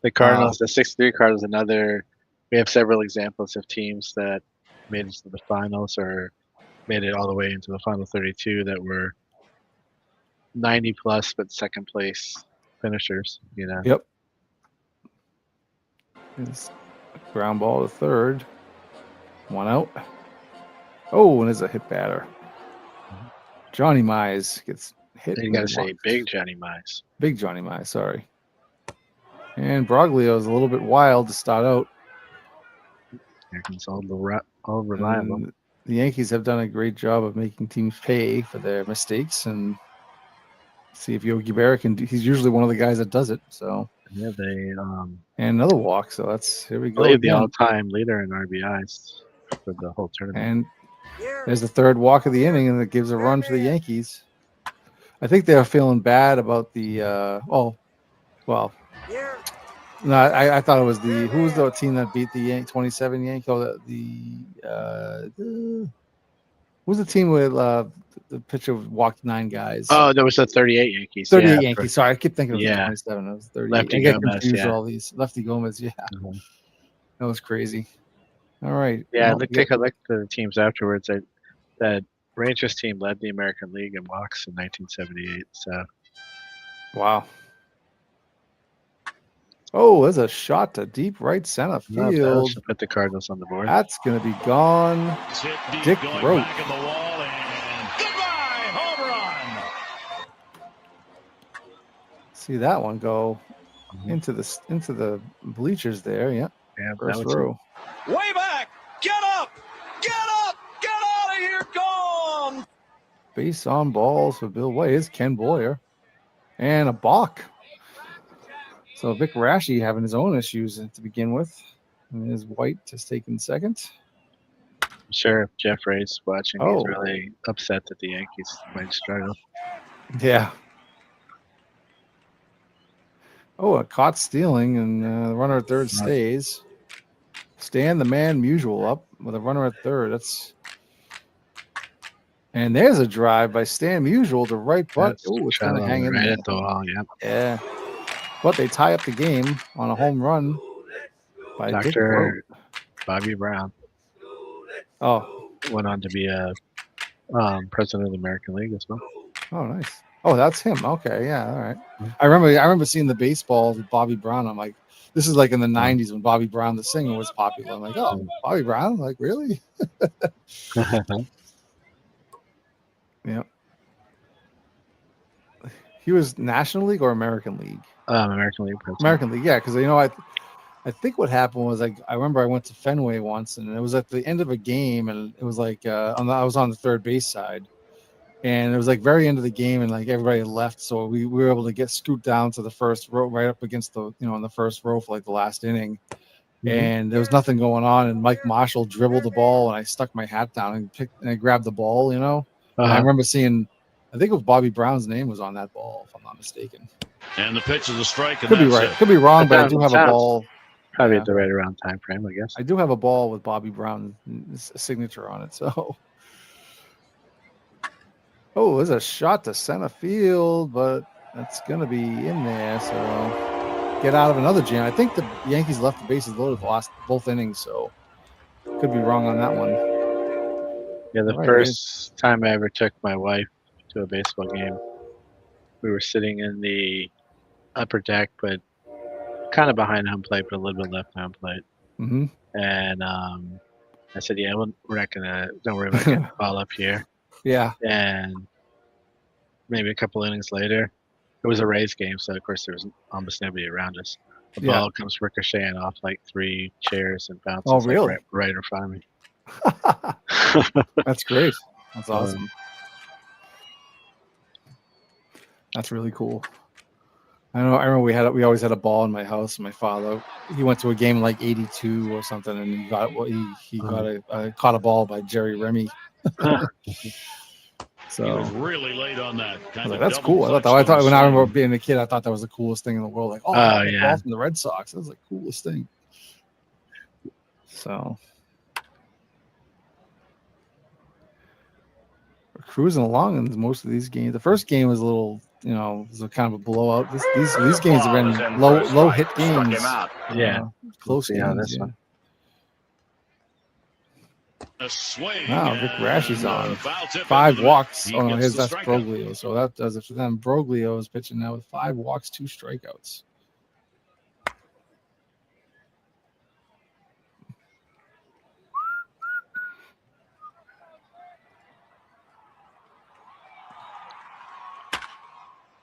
The Cardinals, the 6-3 Cardinals, another. We have several examples of teams that made it to the finals or made it all the way into the final 32 that were 90 plus but second place finishers. Yep. It's ground ball to third. 1 out. Oh, and there's a hit batter. Johnny Mize gets hit. You got to say big Johnny Mize. Big Johnny Mize, sorry. And Broglio is a little bit wild to start out. Here comes all reliable. And the Yankees have done a great job of making teams pay for their mistakes, and see if Yogi Berra can do. He's usually one of the guys that does it. So yeah, they and another walk. So here we go. I believe the all-time leader in RBIs for the whole tournament. And there's the third walk of the inning, and it gives a run for the Yankees. I think they're feeling bad about the. No, I thought it was who was the team that beat the 27 Yankees? Oh, who was the team with the pitcher walked 9 guys? Oh, there was the 38 Yankees. 38 Yankees. Sorry, I keep thinking of the 27. It was 38. Lefty I get Gomez, confused with all these. Lefty Gomez, yeah. Mm-hmm. That was crazy. All right. Yeah, take a look at the teams afterwards. That Rangers team led the American League in walks in 1978. So, wow. Oh, there's a shot to deep right center field. Put the Cardinals on the board. That's going to be gone. Dick Rote. Goodbye, home run. See that one go into the bleachers there. Yeah, first row. Way back. Get up. Get up. Get out of here. Gone. Base on balls for Bill White is Ken Boyer. And a balk. So Vic Raschi having his own issues to begin with. And his White just taking second. I'm sure if Jeff Ray's watching, he's really upset that the Yankees might struggle. Yeah. Oh, a caught stealing, and the runner at third stays. Stan the Man Musial up with a runner at third. And there's a drive by Stan Musial to right butt. Oh, it's going to hang in right there. at the wall, Yeah. But they tie up the game on a home run by Dr. Bobby Brown. Oh. Went on to be a president of the American League as well. Oh, nice. Oh, that's him. Okay, yeah, all right. I remember seeing the baseball with Bobby Brown. I'm like, this is like in the 90s when Bobby Brown, the singer, was popular. I'm like, oh, Bobby Brown? I'm like, really? Yeah. He was National League or American League? American League president. American League, yeah, because I think what happened was I remember I went to Fenway once, and it was at the end of a game, and it was like I was on the third base side, and it was like very end of the game, and like everybody left, so we were able to scoot down to the first row, right up against the in the first row for like the last inning, and there was nothing going on, and Mike Marshall dribbled the ball, and I stuck my hat down and I grabbed the ball, And I remember seeing, I think it was Bobby Brown's name was on that ball, if I'm not mistaken. And the pitch is a strike. Could be right. Could be wrong, but I do have a ball. Probably at the right around time frame, I guess. I do have a ball with Bobby Brown's signature on it. So, there's a shot to center field, but that's going to be in there. So, get out of another jam. I think the Yankees left the bases loaded last both innings, so could be wrong on that one. Yeah, the first time I ever took my wife to a baseball game, we were sitting in the upper deck, but kind of behind home plate, but a little bit left home plate. Mm-hmm. And I said, "Yeah, we're not don't worry about getting the ball up here." Yeah. And maybe a couple innings later, it was a Rays game, so of course there was almost nobody around us. The ball comes ricocheting off like 3 chairs and bounces. Oh, really? Like right in front of me. That's great. That's awesome. That's really cool. I remember we always had a ball in my house. My father, he went to a game like '82 or something, and he got caught a ball by Jerry Remy. So he was really late on that. That's cool. I thought when I remember being a kid, I thought that was the coolest thing in the world. Like, ball from the Red Sox. That was the coolest thing. So we're cruising along in most of these games. The first game was a little, was a kind of a blowout. These games have been low hit games. Yeah. Close See how games. this Yeah. one. A swing. Wow, Rick Rashi's on. Foul tip 5 into the walks. He Oh, no, gets the that's strikeout. Broglio. So that does it for them. Broglio is pitching now with 5 walks, 2 strikeouts.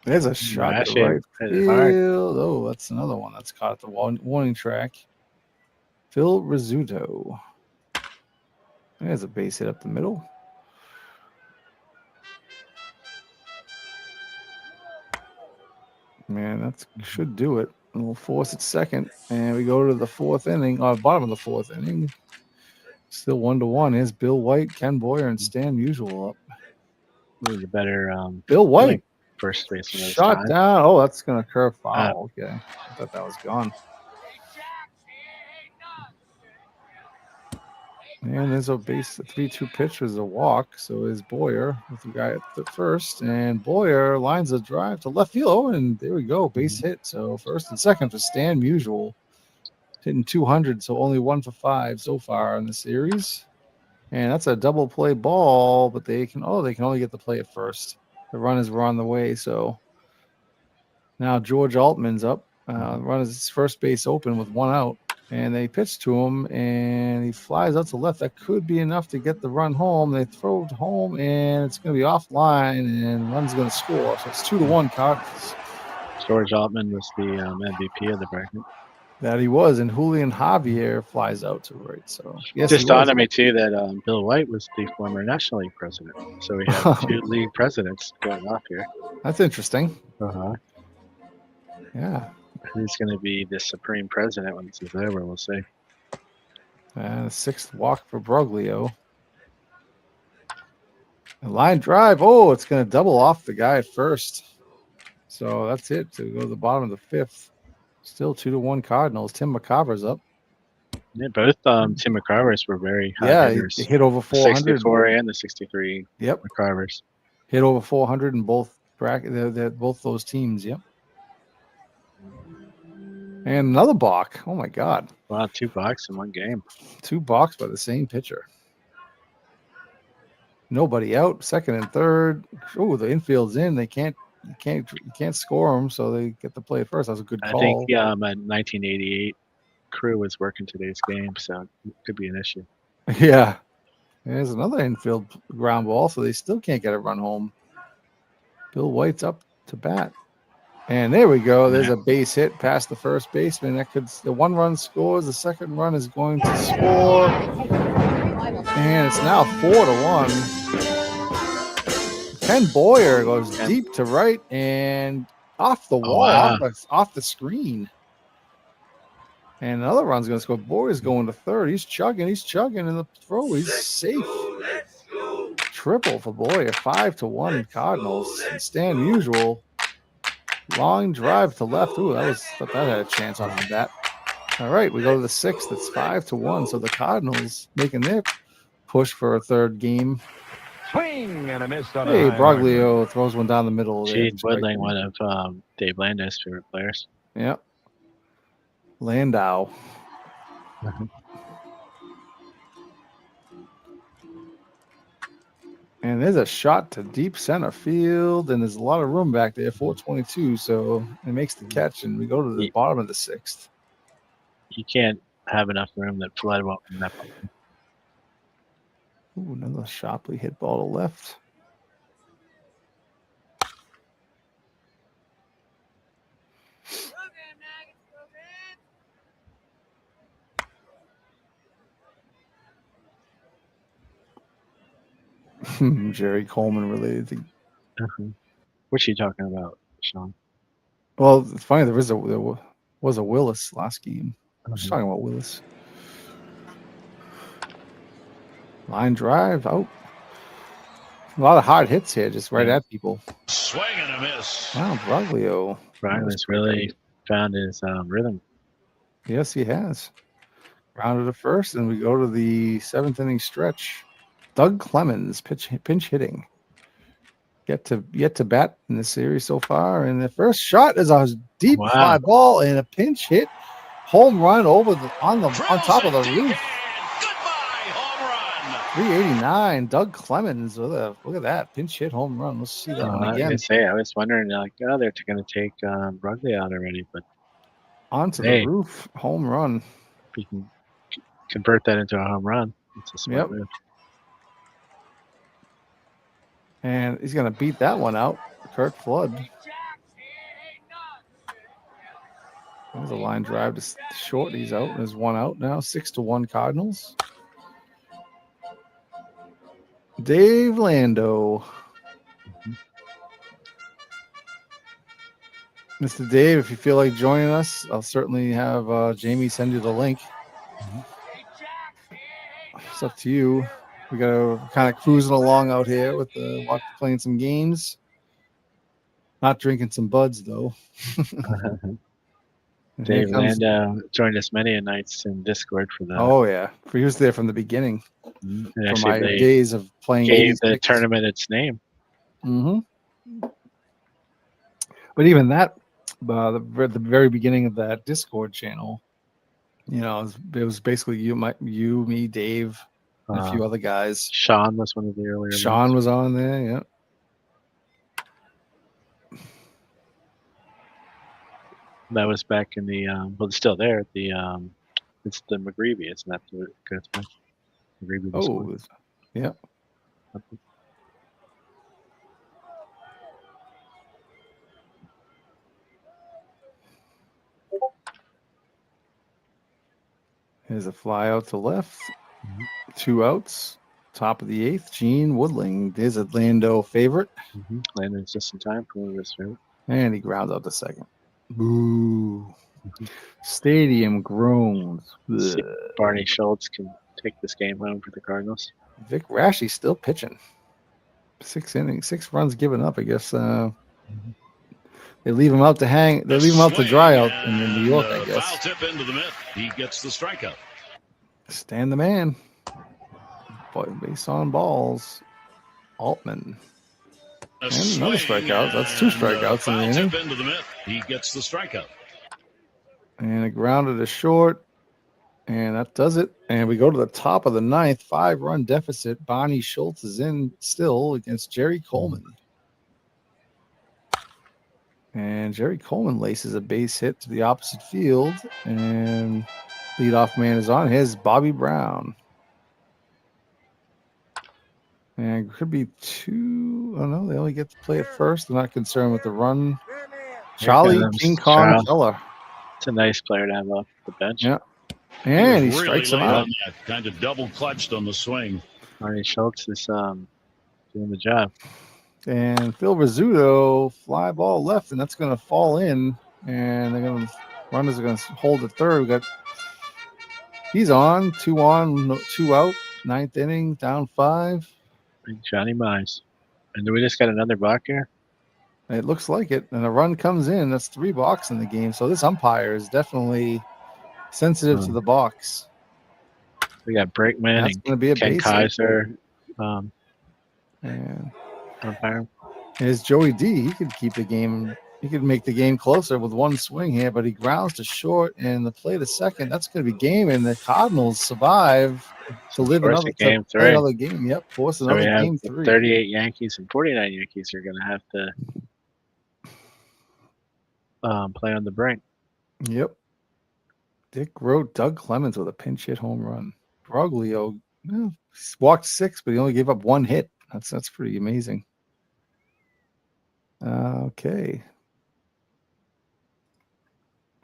There's a shot to Rashi right hit it hard. field. Oh, that's another one that's caught at the warning track. Phil Rizzuto. There's a base hit up the middle. Man, that should do it. And we'll force it second. And we go to the 4th inning, or bottom of the 4th inning. Still 1-1. Here's Bill White, Ken Boyer, and Stan Musial up. Who's a better Bill White. first baseman this Shot time. down. Oh, that's going to curve foul. Okay. I thought that was gone. And there's a base 3-2 pitch was a walk. So is Boyer with the guy at the first. And Boyer lines a drive to left field. Oh, and there we go. Base hit. So first and second for Stan Musial. Hitting 200. So only 1 for 5 so far in the series. And that's a double play ball, but they can only get the play at first. The runners were on the way. So now George Altman's up. Runners first base open with 1 out. And they pitch to him, and he flies out to left. That could be enough to get the run home. They throw it home, and it's going to be offline, and run's going to score. So it's 2-1 Cardinals. George Altman was the MVP of the bracket. That he was, and Julian Javier flies out to right. So yes, Just dawned on me too that Bill White was the former National League president. So we have 2 league presidents going off here. That's interesting. Uh-huh. Yeah. Who's going to be the supreme president when this is over? We'll see. And a 6th walk for Broglio. A line drive. Oh, it's going to double off the guy at first. So that's it to go to the bottom of the 5th. Still 2-1 Cardinals. Tim McCarver's up. Yeah, both Tim McCarvers were very high Yeah, hitters. he hit over The 400. 64 and the 63 Yep, McCarvers. hit over 400 in both bracket. Both those teams. Yep. And another balk. Oh my God! Wow, 2 balks in one game. 2 balks by the same pitcher. Nobody out. 2nd and 3rd. Oh, the infield's in. They can't score them, so they get to play it first. That was a good call. I think a 1988 crew was working today's game, so it could be an issue. Yeah. There's another infield ground ball, so they still can't get a run home. Bill White's up to bat. And there we go. There's a base hit past the first baseman. The 1 run scores. The 2nd run is going to score. And it's now 4-1. Ken Boyer goes deep to right and off the wall, off the screen. And another run's going to score. Boyer's going to 3rd. He's chugging in the throw. He's safe. Triple for Boyer. 5-1 Cardinals. And Stan Musial. Long drive to left. Ooh, thought that had a chance on that. All right, we go to the 6th. It's 5-1. So the Cardinals making their push for a 3rd game. Swing and a miss on Hey, Broglio throws one down the middle. Gene Woodling, one of Dave Landau's favorite players. Yep. Landau. And there's a shot to deep center field, and there's a lot of room back there, 422, so it makes the catch, and we go to the bottom of the 6th. You can't have enough room that flood won't from that. Ooh, another sharply hit ball to left. Jerry Coleman related to. What's he talking about, Sean? Well, it's funny. There was a Willis last game. I was talking about Willis. Line drive out. A lot of hard hits here, just right at people. Swing and a miss. Wow, Broglio. Brian has really found his rhythm. Yes, he has. Rounded to first, and we go to the 7th inning stretch. Doug Clemens pinch hitting. Yet to bat in the series so far. And the first shot is a deep fly ball and a pinch hit home run over on top of the roof. Goodbye, home run. 389. Doug Clemens with look at that pinch hit home run. Let's see that one again. I was wondering, they're going to take Wrigley out already, but onto the roof, home run. If you can convert that into a home run, it's a smart move. And he's going to beat that one out. Kurt Flood. There's a line drive to short. He's out. There's one out now. 6-1 Cardinals. Dave Lando. Mr. Dave, if you feel like joining us, I'll certainly have Jamie send you the link. It's up to you. We got to kind of cruising along out here with playing some games. Not drinking some buds, though. Dave Lando joined us many nights in Discord for that. Oh, yeah. He was there from the beginning. Mm-hmm. From my days of playing. Gave the tournament its name. Mm-hmm. But even that, the very beginning of that Discord channel, it was basically you, me, Dave, and a few other guys. Sean was one of the earlier. Sean was on there, yeah. That was back in the it's still there. It's the McGreevy. It's not the Kurtzman. McGreevy was on. Yeah. Here's a fly out to left. 2 outs. Top of the 8th. Gene Woodling. There's a Lando favorite. Lando's just in time for this favorite. And he grounds out to second. Boo. Stadium groans. Barney Schultz can take this game home for the Cardinals. Vic Raschi still pitching. 6 innings, 6 runs given up. I guess they leave him out to hang. They leave him out to dry out in New York. I guess. Foul tip into the mitt. He gets the strikeout. Stand the man. Base on balls. Altman. And another strikeout. That's 2 strikeouts in the inning. Tip into the mitt. He gets the strikeout. And a grounded to short. And that does it. And we go to the top of the 9th. 5-run deficit. Barney Schultz is in still against Jerry Coleman. And Jerry Coleman laces a base hit to the opposite field. And leadoff man is on. Here's Bobby Brown. And it could be 2. Oh, no, they only get to play at first. They're not concerned with the run. Charlie King Kong Keller. It's a nice player to have off the bench. Yeah. And he strikes him out. Kind of double clutched on the swing. Barney Schultz is doing the job. And Phil Rizzuto, fly ball left, and that's going to fall in. And runners are going to hold at third. He's on, 2 on, 2 out, 9th inning, down 5. Big Johnny Mize. And do we just got another block here? It looks like it. And a run comes in. That's 3 balks in the game. So this umpire is definitely sensitive to the box. We got Brakeman That's going to be a Ken base Kaiser. and umpire. Is Joey D. He could keep the game. He could make the game closer with 1 swing here, but he grounds to short and the play to second. That's going to be game, and the Cardinals survive to live another game. Another game. Yep, force another game 3. 38 Yankees and 49 Yankees are going to have to play on the brink. Yep. Dick wrote Doug Clemens with a pinch hit home run. Broglio walked 6, but he only gave up 1 hit. That's pretty amazing. Okay.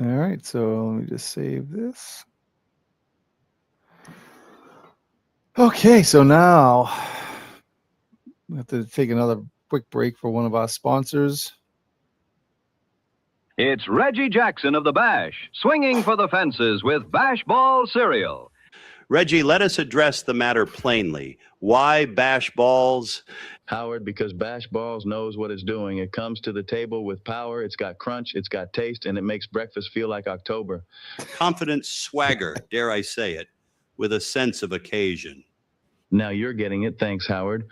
All right, so let me just save this. Okay, so now we have to take another quick break for one of our sponsors. It's Reggie Jackson of the Bash, swinging for the fences with Bash Ball cereal. Reggie, let us address the matter plainly. Why bash balls? Howard, because Bash Balls knows what it's doing. It comes to the table with power, it's got crunch, it's got taste, and it makes breakfast feel like October. Confident swagger, dare I say it, with a sense of occasion. Now you're getting it. Thanks, Howard.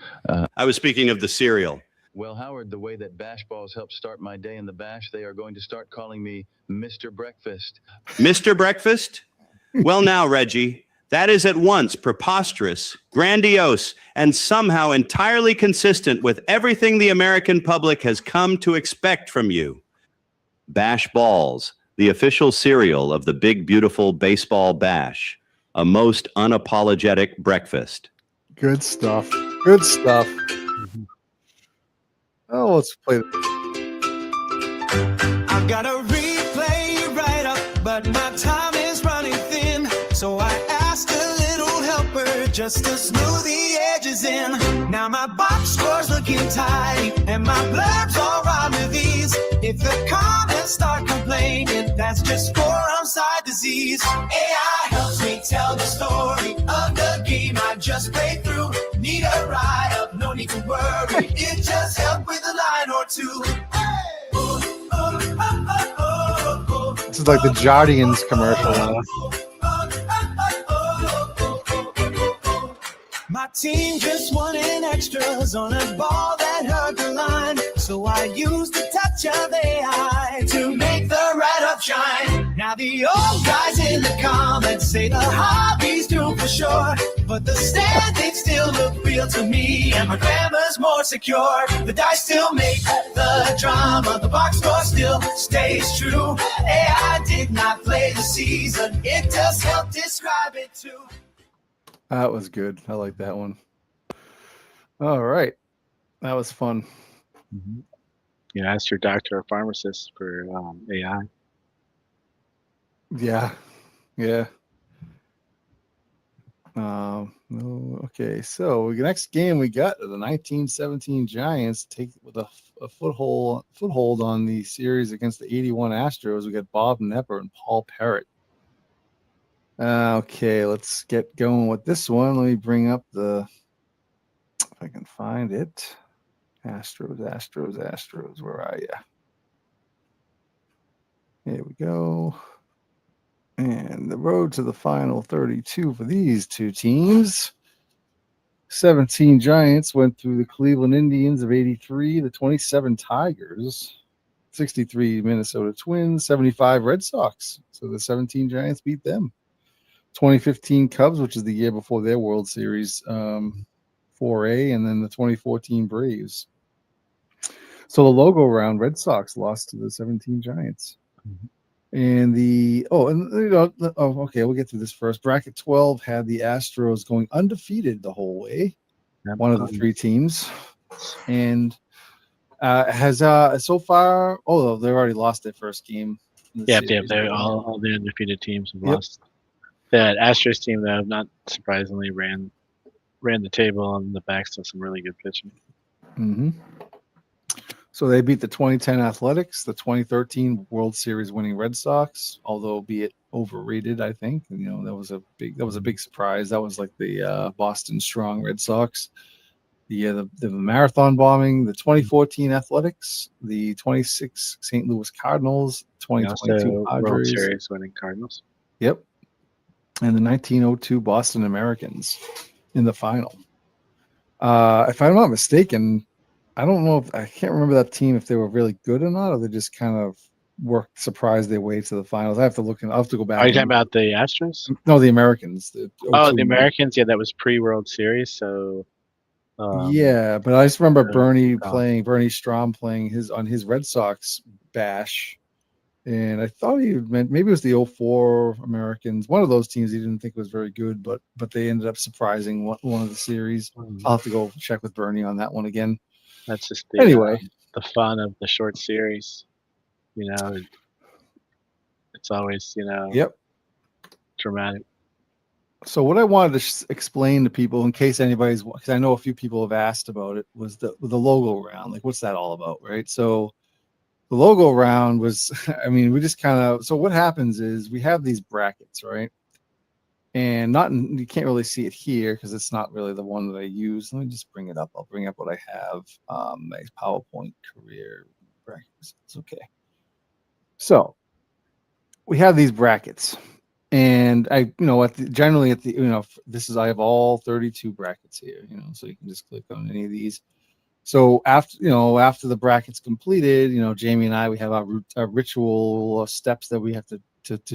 I was speaking of the cereal. Well, Howard, the way that Bash Balls help start my day in the bash, they are going to start calling me Mr. Breakfast. Mr. Breakfast? Well, now, Reggie, that is at once preposterous, grandiose, and somehow entirely consistent with everything the American public has come to expect from you. Bash Balls, the official cereal of the Big Beautiful Baseball Bash, a most unapologetic breakfast. Good stuff. Good stuff. Oh, let's play. I've got a replay right up, but my time is running thin. So I asked a little helper just to smooth the edges in. Now my box score's looking tight, and my blurbs all rhyme with ease. If the comments start complaining, that's just forearm side disease. AI helps me tell the story of the game I just played through. Need a ride up, no need to worry. It just helped with a line or two. This is like the Jardians commercial now. My team just wanted extras on a ball that hurt the line. So I used the touch of AI to make the write-up shine. Now the old guys in the comments say the hobby's due for sure, but the standings still look real to me, and my grammar's more secure. The dice still make the drama, the box score still stays true. AI did not play the season, it just helped describe it too. That was good. I like that one. All right. That was fun. Mm-hmm. You know, ask your doctor or pharmacist for AI. Yeah. Yeah. Okay. So the next game we got the 1917 Giants take with a foothold on the series against the 81 Astros. We got Bob Nepper and Paul Parrott. Okay, let's get going with this one. Let me bring up if I can find it. Astros. Where are you? Here we go. And the road to the final 32 for these two teams. 17 Giants went through the Cleveland Indians of 83, the 27 Tigers, 63 Minnesota Twins, 75 Red Sox. So the 17 Giants beat them. 2015 Cubs, which is the year before their World Series 4A, and then the 2014 Braves. So the logo round, Red Sox lost to the 17 Giants. And okay, we'll get through this first. Bracket 12 had the Astros going undefeated the whole way, one of the three teams, and has so far. Oh, they've already lost their first game. They're all the undefeated teams have lost. That Astros team, though, not surprisingly, ran the table on the backs of some really good pitching. Mm-hmm. So they beat the 2010 Athletics, the 2013 World Series winning Red Sox, although be it overrated, I think. You know, that was a big surprise. That was like the Boston Strong Red Sox. The marathon bombing, the 2014 Athletics, the 26 St. Louis Cardinals, 2022 Padres. World Series winning Cardinals. Yep. And the 1902 Boston Americans in the final. If I'm not mistaken, I don't know I can't remember that team if they were really good or not, or they just kind of surprised their way to the finals. I'll have to go back. Are you talking about the Astros? No, the Americans. The Americans. Yeah, that was pre-World Series. So. Yeah, but I just remember Bernie Strom playing on his Red Sox bash. And I thought he meant maybe it was the 04 Americans. One of those teams he didn't think was very good, but they ended up surprising one of the series. I'll have to go check with Bernie on that one again. That's just anyway the fun of the short series. You know, it's always dramatic. So what I wanted to explain to people, in case because I know a few people have asked about it, was the logo round. Like, what's that all about, right? So. The logo round was, we just so what happens is we have these brackets, right? and you can't really see it here because it's not really the one that I use. Let me just bring it up. I'll bring up what I have. My PowerPoint career brackets. It's okay. So we have these brackets, and I, generally at the, I have all 32 brackets here, so you can just click on any of these. So after the brackets completed, Jamie and I, we have our ritual steps that we have to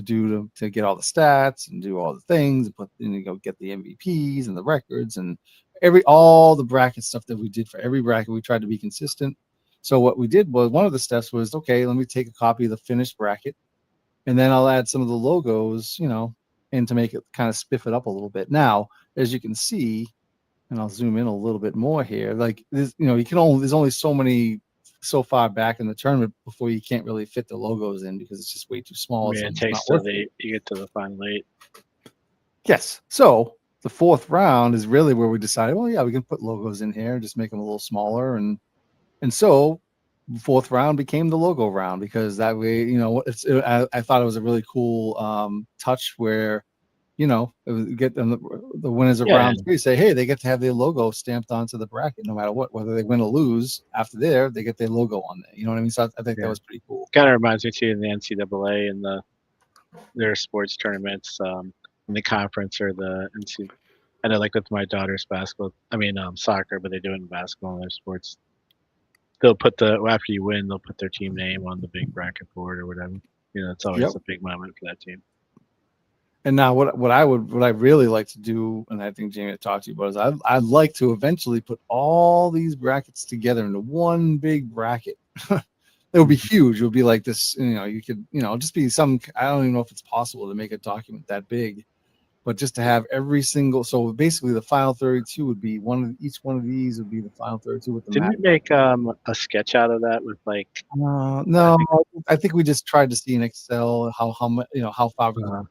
do to get all the stats and do all the things, and get the MVPs and the records and all the bracket stuff that we did for every bracket. We tried to be consistent. So what we did was, one of the steps was, okay, let me take a copy of the finished bracket, and then I'll add some of the logos, and to make it kind of spiff it up a little bit. Now, as you can see, and I'll zoom in a little bit more here, like this, there's only so far back in the tournament before you can't really fit the logos in because it's just way too small. Yeah, it takes till you get to the final 8. Yes. So the 4th round is really where we decided, well, yeah, we can put logos in here, just make them a little smaller. And so the 4th round became the logo round, because that way, I thought it was a really cool touch where, get them the winners of round 3 say, hey, they get to have their logo stamped onto the bracket no matter what, whether they win or lose. After there, they get their logo on there. You know what I mean? So I think that was pretty cool. Kind of reminds me too in the NCAA and their sports tournaments, in the conference or the NCAA. I know, like with my daughter's soccer, but they do it in basketball and their sports. They'll put after you win, they'll put their team name on the big bracket board or whatever. It's always a big moment for that team. And now what I really like to do, and I think Jamie had talked to you about, is I'd like to eventually put all these brackets together into one big bracket. It would be huge. It would be like this, you could, just be I don't even know if it's possible to make a document that big, but just to have every single, so basically the final 32 would be each one of these would be the final 32 with the Didn't map. you make a sketch out of that with like? No, I think we just tried to see in Excel how much, how far we could.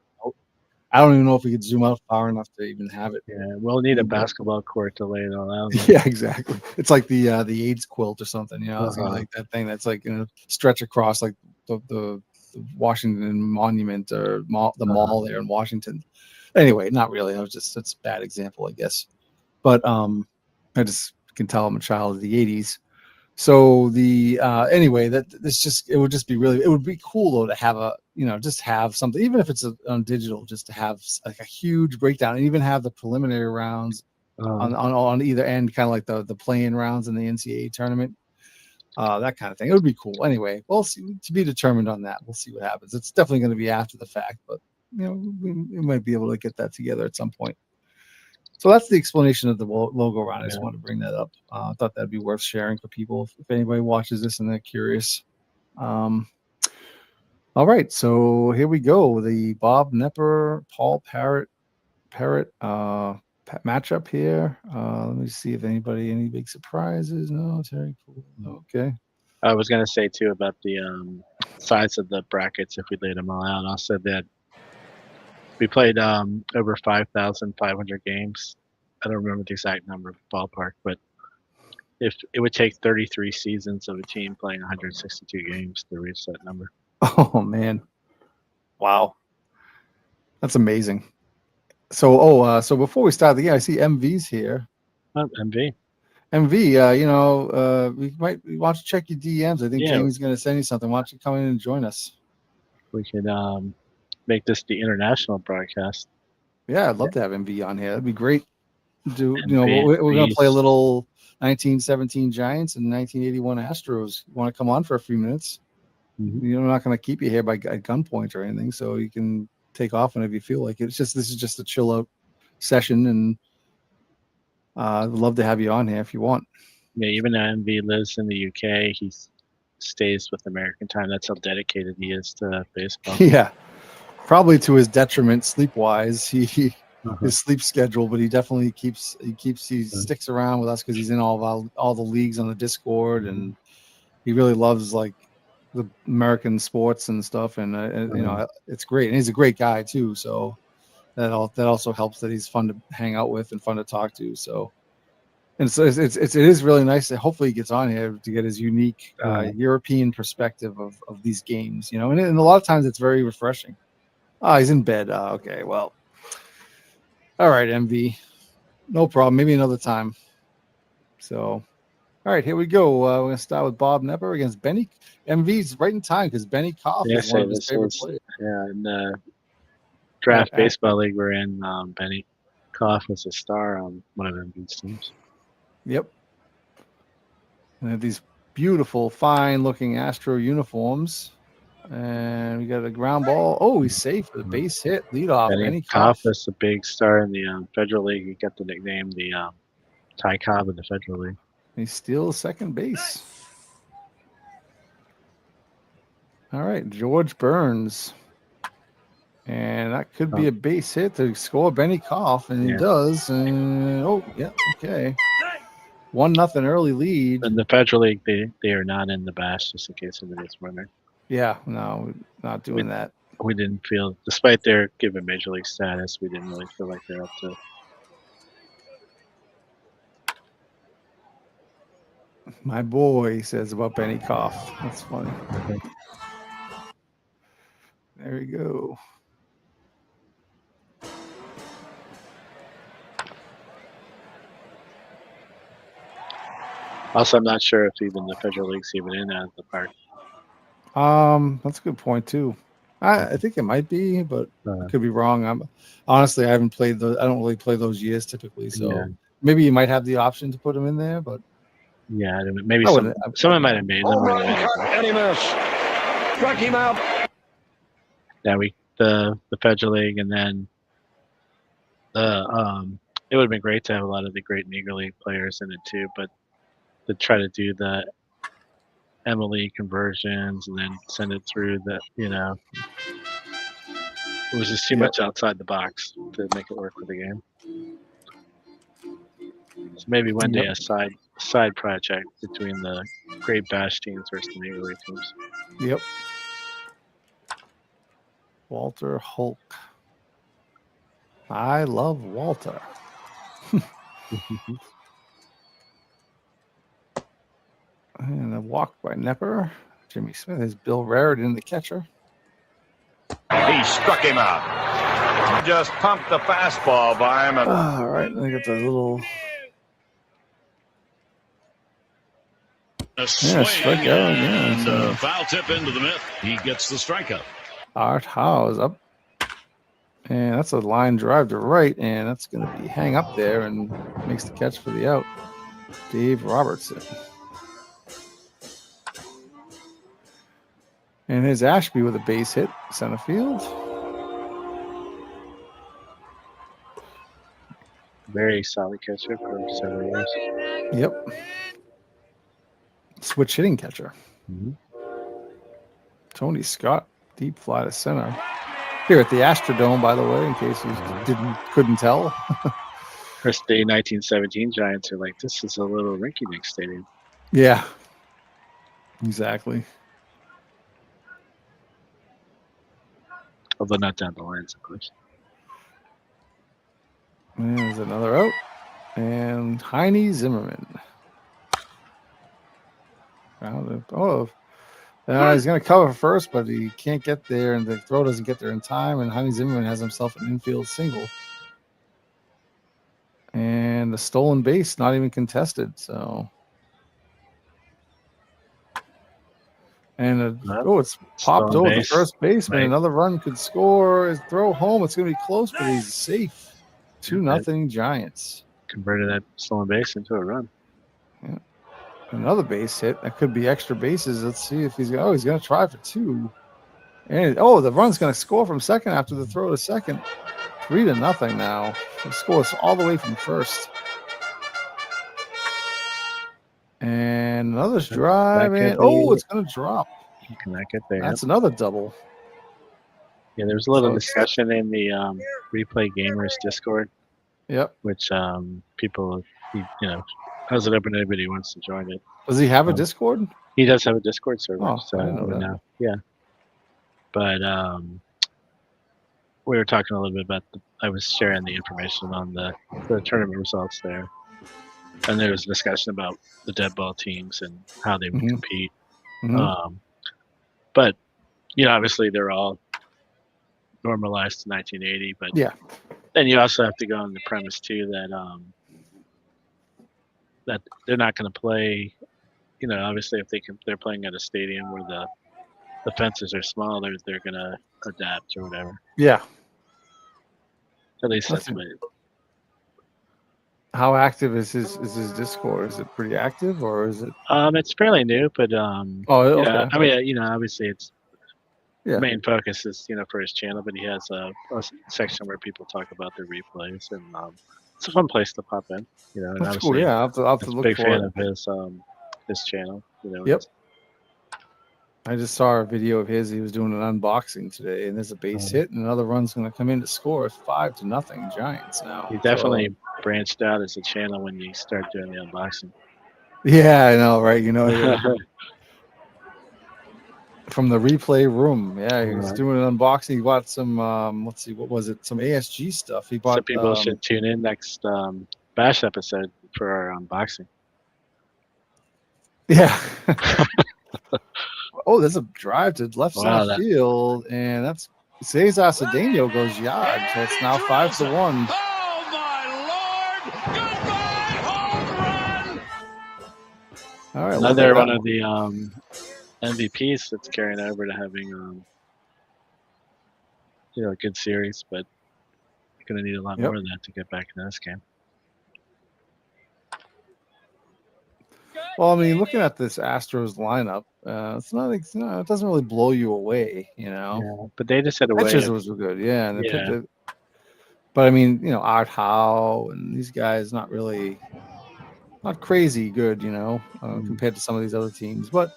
I don't even know if we could zoom out far enough to even have it. Yeah, we'll need a basketball court to lay it all out. Yeah, exactly. It's like the AIDS quilt or something. It's like that thing that's like stretch across like the Washington Monument or the mall there in Washington. Anyway, not really. That's a bad example, I guess. But I just can tell I'm a child of the '80s. So anyway, it would be cool though to have just have something, even if it's on digital, just to have like a huge breakdown, and even have the preliminary rounds on either end, kind of like the play-in rounds in the NCAA tournament, that kind of thing. It would be cool. Anyway, we'll see, to be determined on that. We'll see what happens. It's definitely going to be after the fact, but we might be able to get that together at some point. So that's the explanation of the logo round. I just wanted to bring that up. I thought that'd be worth sharing for people if anybody watches this and they're curious. All right, so here we go. The Bob Knepper, Paul Parrott matchup here. Let me see if any big surprises. No, Terry Cool. Okay. I was gonna say too about the size of the brackets if we laid them all out. Also that we played over 5,500 games. I don't remember the exact number, ballpark, but if it would take 33 seasons of a team playing 162 games to reach that number. Oh man, wow, that's amazing. So so before we start the game, I see MV's here. MV, we want to check your DMs. I think Jamie's going to send you something. Why don't you come in and join us? We could make this the international broadcast. Yeah, I'd love to have MV on here. That'd be great. We're going to play a little 1917 Giants and 1981 Astros. You want to come on for a few minutes? Mm-hmm. We're not going to keep you here by gunpoint or anything, so you can take off whenever you feel like it. This is just a chill out session, and I'd love to have you on here if you want. Yeah, even though MV lives in the UK, he stays with American time. That's how dedicated he is to baseball. Yeah, probably to his detriment sleep-wise. His sleep schedule, but he definitely sticks around with us because he's in all the leagues on the Discord, and he really loves like the American sports and stuff, and it's great, and he's a great guy too. So that also helps that he's fun to hang out with and fun to talk to. So, and so it is really nice that hopefully he gets on here to get his unique European perspective of these games, and a lot of times it's very refreshing. He's in bed. Okay, well. All right, MV. No problem. Maybe another time. So, all right, here we go. We're going to start with Bob Nepper against Benny. MV's right in time because Benny Koff Yeah, is one so of his this favorite was players. in the draft Right, baseball league we're in. Benny Koff was a star on one of MV's teams. Yep. And they have these beautiful, fine-looking Astro uniforms. And we got a ground ball. Oh, he's safe for the base hit. Leadoff. Benny Koff Koff. was a big star in the Federal League. He got the nickname the Ty Cobb in the Federal League. He steals second base. All right, George Burns. And that could be a base hit to score Benny Koff, and he does. And okay. 1-0 early lead. In the Federal League, they are not in the bash, just in case anybody's wondering. Yeah, no, we're not doing that. We didn't feel, despite their given major league status, we didn't really feel like they're up to. My boy says about Benny Koff. That's funny. There we go. Also, I'm not sure if even the Federal League's even in the park. That's a good point too. I think it might be, but I could be wrong. Honestly, I haven't played those. I don't really play those years typically, so maybe you might have the option to put them in there. But yeah, maybe someone might have made them. And he missed. Struck him out. Yeah, the Federal League, and then it would have been great to have a lot of the great Negro League players in it too, but to try to do the MLE conversions and then send it through it was just too much outside the box to make it work for the game. So maybe one day a side project between the great bash teams versus the Negro League teams. Yep. Walter Hulk. I love Walter. And a walk by Nepper. Jimmy Smith has Bill Raritan, the catcher. He struck him out. Just pumped the fastball by him. All right, I got the little. A swing strikeout. and Yeah, a foul tip into the middle. He gets the strikeout. Art Howe is up. And that's a line drive to right, and that's going to be hang up there and makes the catch for the out. Dave Robertson. And here's Ashby with a base hit, center field. Very solid catcher for several years. Yep. Switch hitting catcher. Mm-hmm. Tony Scott, deep fly to center. Here at the Astrodome, by the way, in case you couldn't tell. First day 1917 Giants are like, this is a little rinky-dink stadium. Yeah. Exactly. Although not down the lines, of course. And there's another out. And Heine Zimmerman. He's going to cover first, but he can't get there, and the throw doesn't get there in time, and Heine Zimmerman has himself an infield single. And the stolen base, not even contested, so... And it's popped over the first baseman. Right. Another run could score. His throw home. It's going to be close, but he's safe. 2-0 Giants. Converted that stolen base into a run. Yeah. Another base hit. That could be extra bases. Let's see if he's going to try for 2. And the run's going to score from second after the throw to second. 3-0 now. He scores all the way from first. And another drive, and it's going to drop. Can that get there? That's another double. Yeah, there was a little discussion in the Replay Gamers Discord. Yep. Which people, how's it open to anybody who wants to join it? Does he have a Discord? He does have a Discord server. Oh, I didn't know that. Yeah. But we were talking a little bit about I was sharing the information on the tournament results there. And there was a discussion about the dead ball teams and how they would compete. Mm-hmm. But, obviously they're all normalized to 1980. But yeah, Then you also have to go on the premise too that they're not going to play. You know, obviously, if they're playing at a stadium where the fences are small, they're going to adapt or whatever. Yeah. At least that's Listen, what. how active is his Discord? Is it pretty active, or is it? It's fairly new, but Oh, yeah. okay. I mean, you know, obviously, it's Yeah. main focus is for his channel, but he has a section where people talk about their replays, and it's a fun place to pop in. You know, and That's cool. obviously, Yeah, I'll have to I'm a look big for fan it. of his channel. You know. Yep. I just saw a video of his. He was doing an unboxing today, and there's a base hit, and another run's going to come in to score. It's 5-0 Giants now. He definitely branched out as a channel when you start doing the unboxing. Yeah, I know, right? You know, from the replay room. Yeah, he was doing an unboxing. He bought some. Let's see, what was it? Some ASG stuff. He bought. So people should tune in next Bash episode for our unboxing. Yeah. Oh, there's a drive to left Wow, side field, and that's Cesar Cedeno goes yard. So it's now 5-1. Oh, my Lord! Goodbye, home run! All right, Another one of the MVPs that's carrying over to having a good series, but going to need a lot more of that to get back into this game. Well, I mean, looking at this Astros lineup, it's not. It doesn't really blow you away, you know. Yeah, but they just had a way. Pitchers was good, yeah. And Yeah. But I mean, Art Howe and these guys not crazy good, compared to some of these other teams. But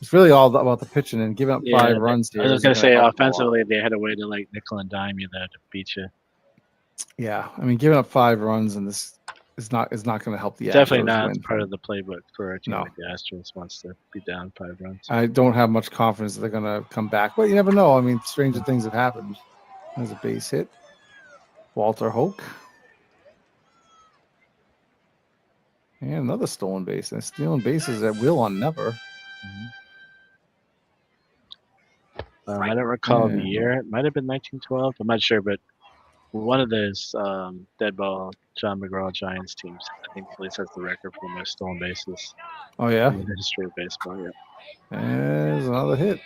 it's really all about the pitching and giving up 5 runs here. I was going to say offensively, they had a way to like nickel and dime you there to beat you. Yeah, I mean, giving up 5 runs and this is not going to help the Definitely Astros not win. part of the playbook for a team like the Astros wants to be down 5 runs. I don't have much confidence that they're going to come back, but you never know. I mean, stranger things have happened. There's a base hit. Walter Hoke. And another stolen base. And stealing bases at will on Never. I don't recall the year. It might have been 1912. I'm not sure, but one of those dead ball John McGraw Giants teams, I think, at least has the record for the most stolen bases. Oh, yeah? In the history of baseball, yeah. There's another hit.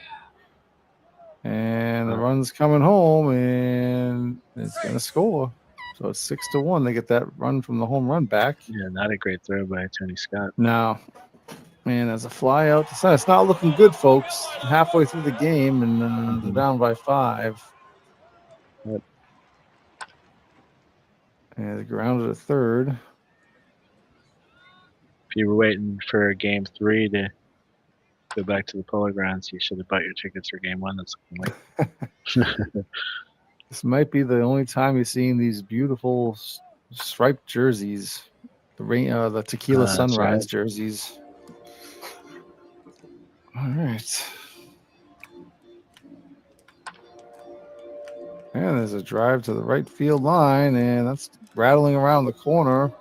And the run's coming home, and it's going to score. So it's 6-1. They get that run from the home run back. Yeah, not a great throw by Tony Scott. No. Man, there's a fly out to center. It's not looking good, folks. Halfway through the game, and they're down by 5. Yep. And they grounded a third. If you were waiting for game 3 to go back to the Polo Grounds, you should have bought your tickets for game 1. That's looking This might be the only time you're seeing these beautiful striped jerseys, the Tequila Sunrise jerseys. All right. And there's a drive to the right field line, and that's rattling around the corner.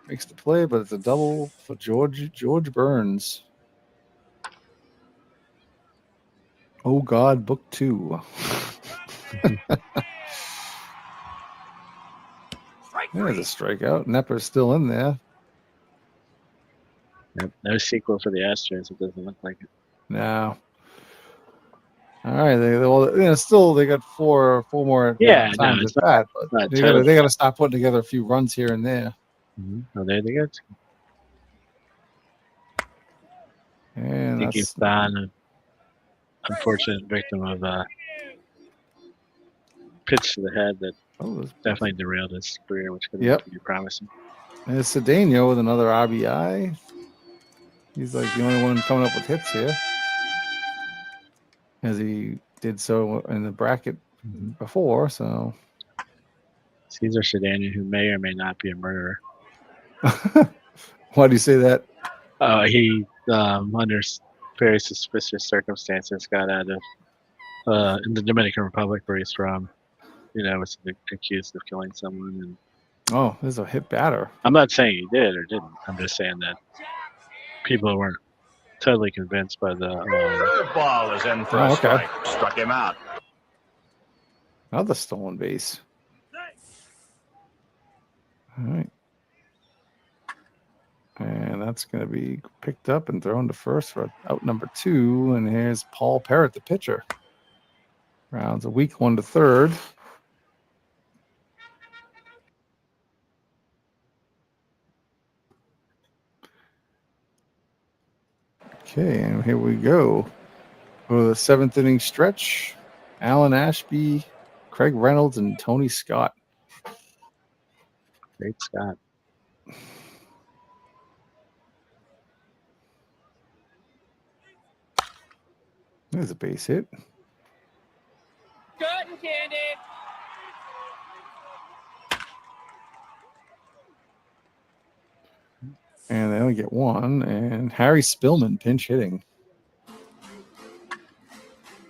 Makes the play, but it's a double for George Burns. Oh God, book 2. There's a strikeout. Nepper's still in there. Yep, no sequel for the Astros. It doesn't look like it. No. All right. Still they got four more. Yeah, times it's at that, but they got to stop putting together a few runs here and there. Oh, there they go. And I think he's been an unfortunate victim of a pitch to the head that definitely derailed his career, which could be promising. And it's Cedeno with another RBI. He's like the only one coming up with hits here, as he did so in the bracket before. So Cesar Cedeno, who may or may not be a murderer. Why do you say that? He, under very suspicious circumstances, got out of in the Dominican Republic, where he's from. Was accused of killing someone. And there's a hit batter. I'm not saying he did or didn't. I'm just saying that people weren't totally convinced by the ball is in for a strike. Struck him out. Another stolen base. All right. And that's going to be picked up and thrown to first for out number 2. And here's Paul Parrott, the pitcher. Rounds a weak one to third. Okay, and here we go. For the 7th inning stretch, Alan Ashby, Craig Reynolds, and Tony Scott. Great Scott. There's a base hit. Cotton candy. And they only get one. And Harry Spillman pinch hitting.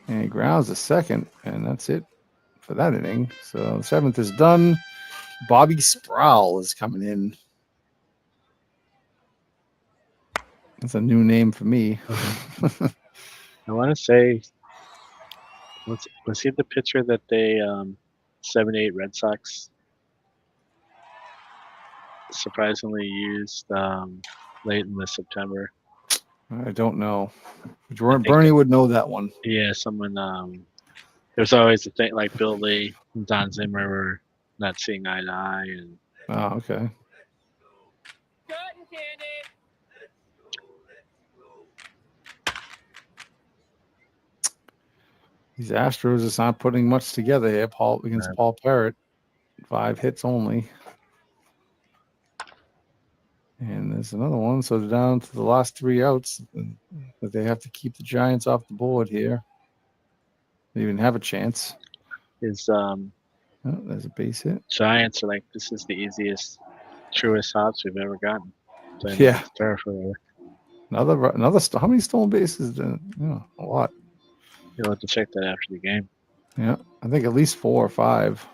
And he grounds a second. And that's it for that inning. So the 7th is done. Bobby Sproul is coming in. That's a new name for me. I want to say, was he the pitcher that they 78 Red Sox surprisingly used late in the September? I don't know. Bernie would know that one. Yeah, someone. There's always a thing like Bill Lee and Don Zimmer were not seeing eye to eye, and Oh, okay. Cotton candy. These Astros is not putting much together here. Paul against Paul Parrott, 5 hits only. And there's another one. So they're down to the last 3 outs. But they have to keep the Giants off the board here. They even have a chance. his Oh, there's a base hit. Giants are like, this is the easiest, truest hops we've ever gotten. So Yeah. it's terrible. Another. How many stolen bases? A lot. You'll have to check that after the game. Yeah, I think at least 4 or 5.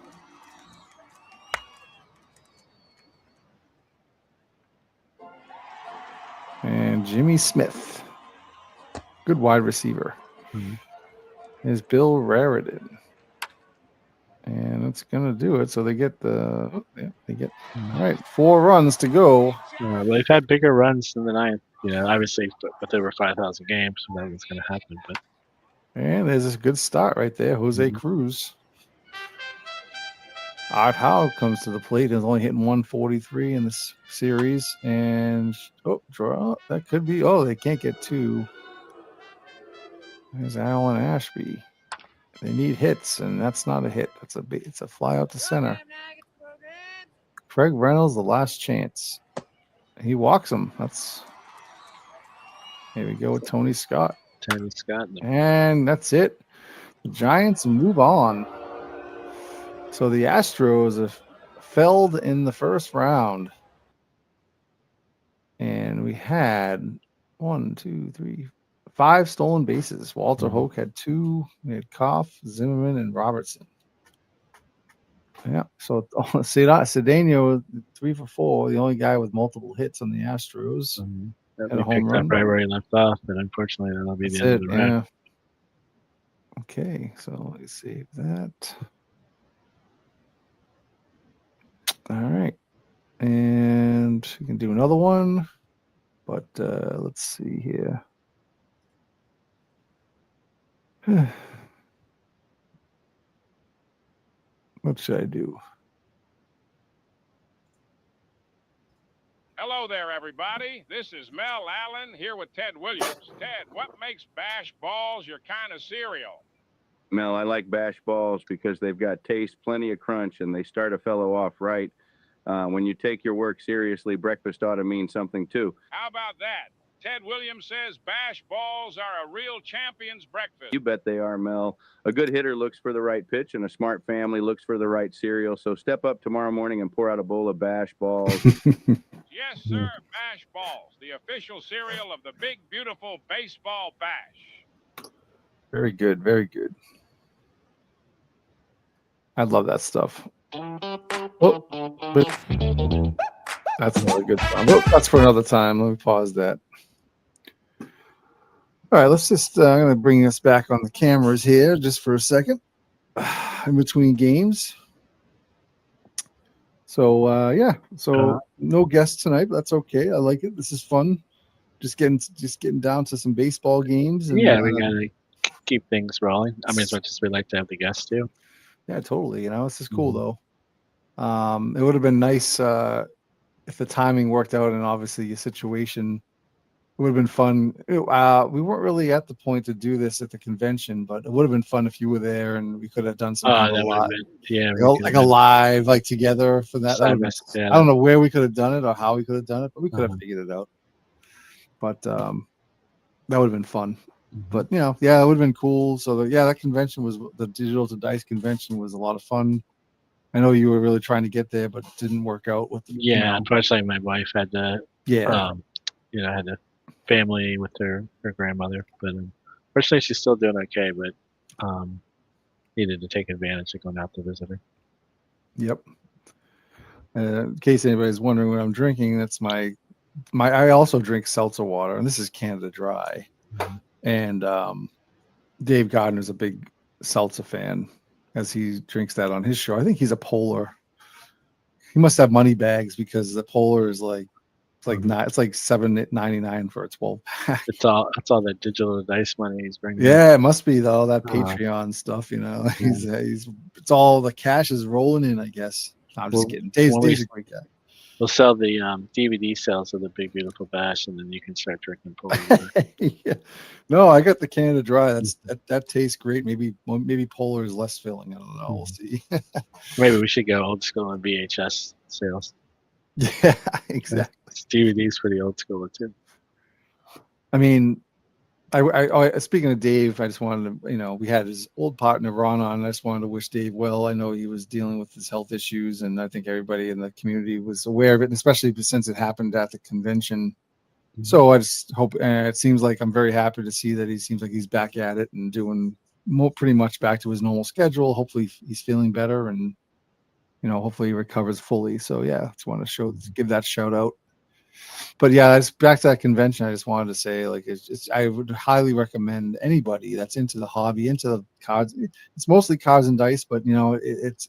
And Jimmy Smith, good wide receiver, is Bill Raritan, and that's gonna do it. So they get all right, 4 runs to go. Well, they've had bigger runs than the 9th. Obviously, but there were 5,000 games, so that was going to happen. But And there's a good start right there, Jose Cruz. Art Howe comes to the plate and is only hitting 143 in this series. And draw. That could be. Oh, they can't get 2. There's Alan Ashby. They need hits, and that's not a hit. It's a fly out to center. Craig Reynolds, the last chance. He walks him. Here we go with Tony Scott. Tony Scott. And that's it. The Giants move on. So the Astros have felled in the first round. And we had 5 stolen bases. Walter Hoke had 2. We had Koff, Zimmerman, and Robertson. Yeah. So Cedeno 3 for 4, the only guy with multiple hits on the Astros. That Had a we home picked run. up right where he left off, but unfortunately, that'll be That's the end it. of the round. Yeah. Okay. So let me save that. All right. And we can do another one. But let's see here. What should I do? Hello there, everybody. This is Mel Allen here with Ted Williams. Ted, what makes bash balls your kind of cereal? Mel, I like bash balls because they've got taste, plenty of crunch, and they start a fellow off right. When you take your work seriously, breakfast ought to mean something too. How about that? Ted Williams says bash balls are a real champion's breakfast. You bet they are, Mel. A good hitter looks for the right pitch, and a smart family looks for the right cereal. So step up tomorrow morning and pour out a bowl of bash balls. Yes, sir, bash balls, the official cereal of the big, beautiful baseball bash. Very good. Very good. I love that stuff. That's another good time. That's for another time. Let me pause that. All right, let's just, I'm going to bring us back on the cameras here just for a second in between games. So yeah, so no guests tonight, but that's okay. I like it. This is fun. Just getting down to some baseball games. And, Yeah, we gotta keep things rolling. I mean, as much as we like to have the guests too. Yeah, totally. This is cool though. It would have been nice if the timing worked out, and obviously your situation. It would have been fun. We weren't really at the point to do this at the convention, but it would have been fun if you were there and we could have done something That would have been, yeah, like a live, like together for that. That would've been, I don't know where we could have done it or how we could have done it, but we could have figured it out. But that would have been fun. But yeah, it would have been cool. So that convention was the Digital to Dice convention was a lot of fun. I know you were really trying to get there, but it didn't work out with the, unfortunately my wife had to had a family with her grandmother, but fortunately she's still doing okay, but needed to take advantage of going out to visit her. Yep. In case anybody's wondering what I'm drinking, that's my I also drink seltzer water, and this is Canada Dry. And Dave Gardner's a big seltzer fan, as he drinks that on his show. I think he's a Polar. He must have money bags, because the Polar is like it's like $7.99 for a 12-pack. It's all that Digital Dice money he's bringing. Yeah, it must be though, that Patreon stuff. He's it's all the cash is rolling in, I guess. I'm just kidding. Dave's a great guy. We'll sell the DVD sales of the Big Beautiful Bash, and then you can start drinking Polar. Yeah. No, I got the Canada Dry. That tastes great. Maybe Polar is less filling. I don't know. We'll see. Maybe we should go old school on VHS sales. Yeah, exactly. DVD's pretty old school too. I mean, I speaking of Dave, I just wanted to, we had his old partner Ron on. I just wanted to wish Dave well. I know he was dealing with his health issues, and I think everybody in the community was aware of it, and especially since it happened at the convention. So I just hope, and it seems like I'm very happy to see that he seems like he's back at it and doing pretty much back to his normal schedule. Hopefully he's feeling better, and hopefully he recovers fully. So yeah, just want to give that shout out. But yeah, it's back to that convention. I just wanted to say, I would highly recommend anybody that's into the hobby, into the cards. It's mostly cards and dice, but it's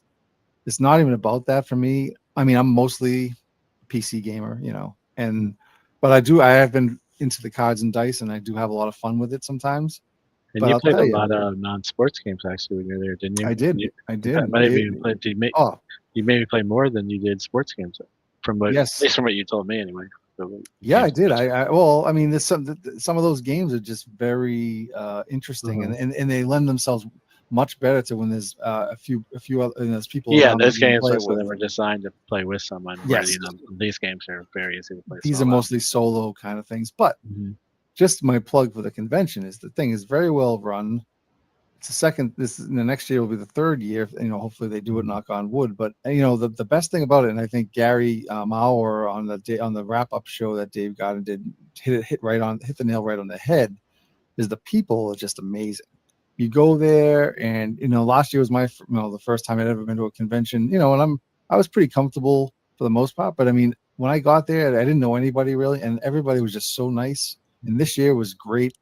not even about that for me. I mean, I'm mostly a PC gamer, but I have been into the cards and dice, and I do have a lot of fun with it sometimes. And you played a lot of non-sports games actually when you were there, didn't you? I did. You made me play more than you did sports games, at least from what you told me anyway. So, yeah, I did. I mean, there's some of those games are just very interesting, and they lend themselves much better to when there's a few other there's people. Yeah, those games were designed to play with someone. Yes. Where, these games are very easy to play. These are mostly solo kind of things, but just my plug for the convention is the thing is very well run. It's the next year will be the third year. Hopefully they do it, knock on wood. But the best thing about it, and I think Gary Maurer on the wrap up show that Dave Gardner did hit the nail right on the head, is the people are just amazing. You go there, and last year was the first time I'd ever been to a convention. And I was pretty comfortable for the most part. But I mean, when I got there, I didn't know anybody really, and everybody was just so nice. And this year was great.